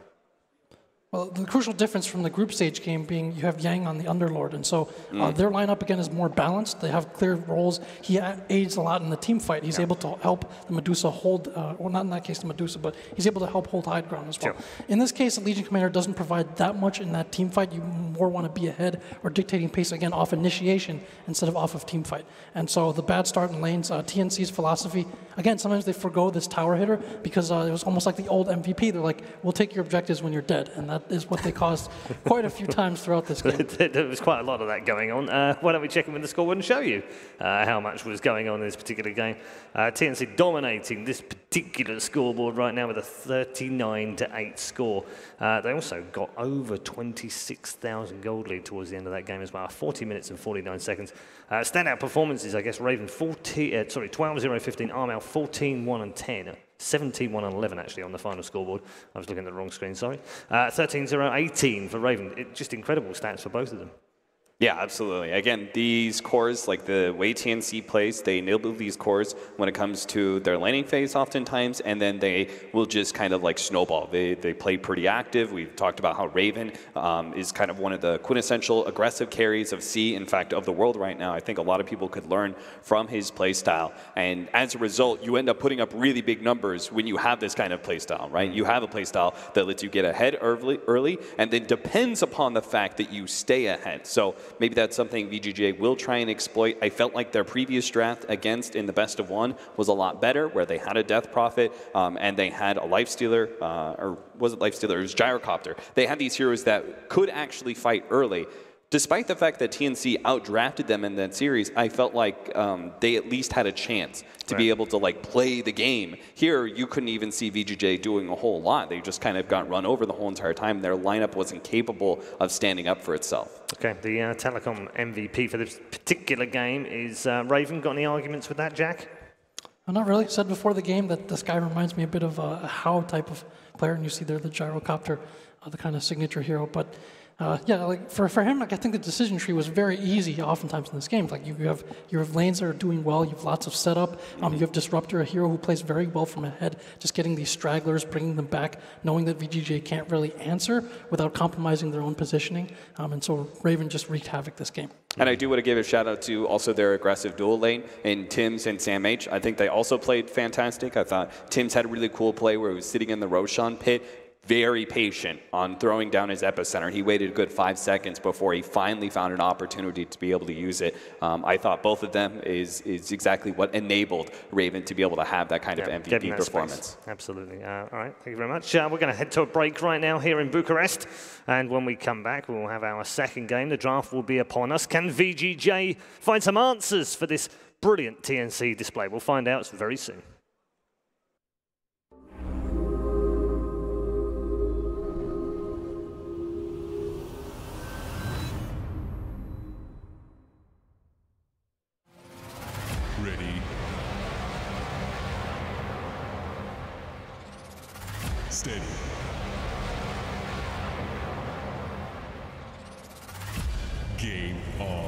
Well, the crucial difference from the group stage game being you have Yang on the Underlord, and so their lineup, again, is more balanced. They have clear roles. He aids a lot in the team fight. He's able to help the Medusa hold, well, not in that case the Medusa, but he's able to help hold high ground as well. In this case, the Legion Commander doesn't provide that much in that team fight. You more want to be ahead or dictating pace, again, off initiation instead of off of team fight. And so the bad start in lanes, TNC's philosophy, again, sometimes they forgo this tower hitter because it was almost like the old MVP. They're like, we'll take your objectives when you're dead, and that is what they caused quite a few times throughout this game. There was quite a lot of that going on. Why don't we check in with the scoreboard and show you how much was going on in this particular game. TNC dominating this particular scoreboard right now with a 39-8 score. They also got over 26,000 gold lead towards the end of that game as well. 40 minutes and 49 seconds. Standout performances, I guess, Raven 12-0-15, Armel 14-1-10. 17-1-11 actually on the final scoreboard. I was looking at the wrong screen, sorry. 13-0-18 for Raven. Just incredible stats for both of them. Yeah, absolutely. Again, these cores, like the way TNC plays, they enable these cores when it comes to their laning phase oftentimes, and then they will just kind of like snowball. They play pretty active. We've talked about how Raven is kind of one of the quintessential aggressive carries of C, in fact, of the world right now. I think a lot of people could learn from his play style, and as a result, you end up putting up really big numbers when you have this kind of play style, right? You have a play style that lets you get ahead early, and then depends upon the fact that you stay ahead. So maybe that's something VG.J will try and exploit. I felt like their previous draft against in the best of one was a lot better, where they had a Death Prophet and they had a Lifestealer, or was it Lifestealer? It was Gyrocopter. They had these heroes that could actually fight early. despite the fact that TNC outdrafted them in that series, I felt like they at least had a chance to be able to like play the game. Here, you couldn't even see VG.J doing a whole lot. They just kind of got run over the whole entire time. Their lineup wasn't capable of standing up for itself. Okay, the Telecom MVP for this particular game is Raven. Got any arguments with that, Jack? Not really. Said before the game that this guy reminds me a bit of a How type of player, and you see there the gyrocopter, the kind of signature hero. But yeah, like for him, like I think the decision tree was very easy. Oftentimes in this game, like you have lanes that are doing well. You have lots of setup. You have Disruptor, a hero who plays very well from ahead, just getting these stragglers, bringing them back, knowing that VG.J can't really answer without compromising their own positioning. And so Raven just wreaked havoc this game. And I do want to give a shout out to also their aggressive dual lane in Tim's and Sam H. I think they also played fantastic. I thought Tim's had a really cool play where he was sitting in the Roshan pit, very patient on throwing down his epicenter. He waited a good 5 seconds before he finally found an opportunity to be able to use it. I thought both of them is exactly what enabled Raven to be able to have that kind of MVP performance. Absolutely. All right, thank you very much. We're going to head to a break right now here in Bucharest. And when we come back, we'll have our second game. The draft will be upon us. Can VG.J find some answers for this brilliant TNC display? We'll find out very soon. Ready. Steady. Game on.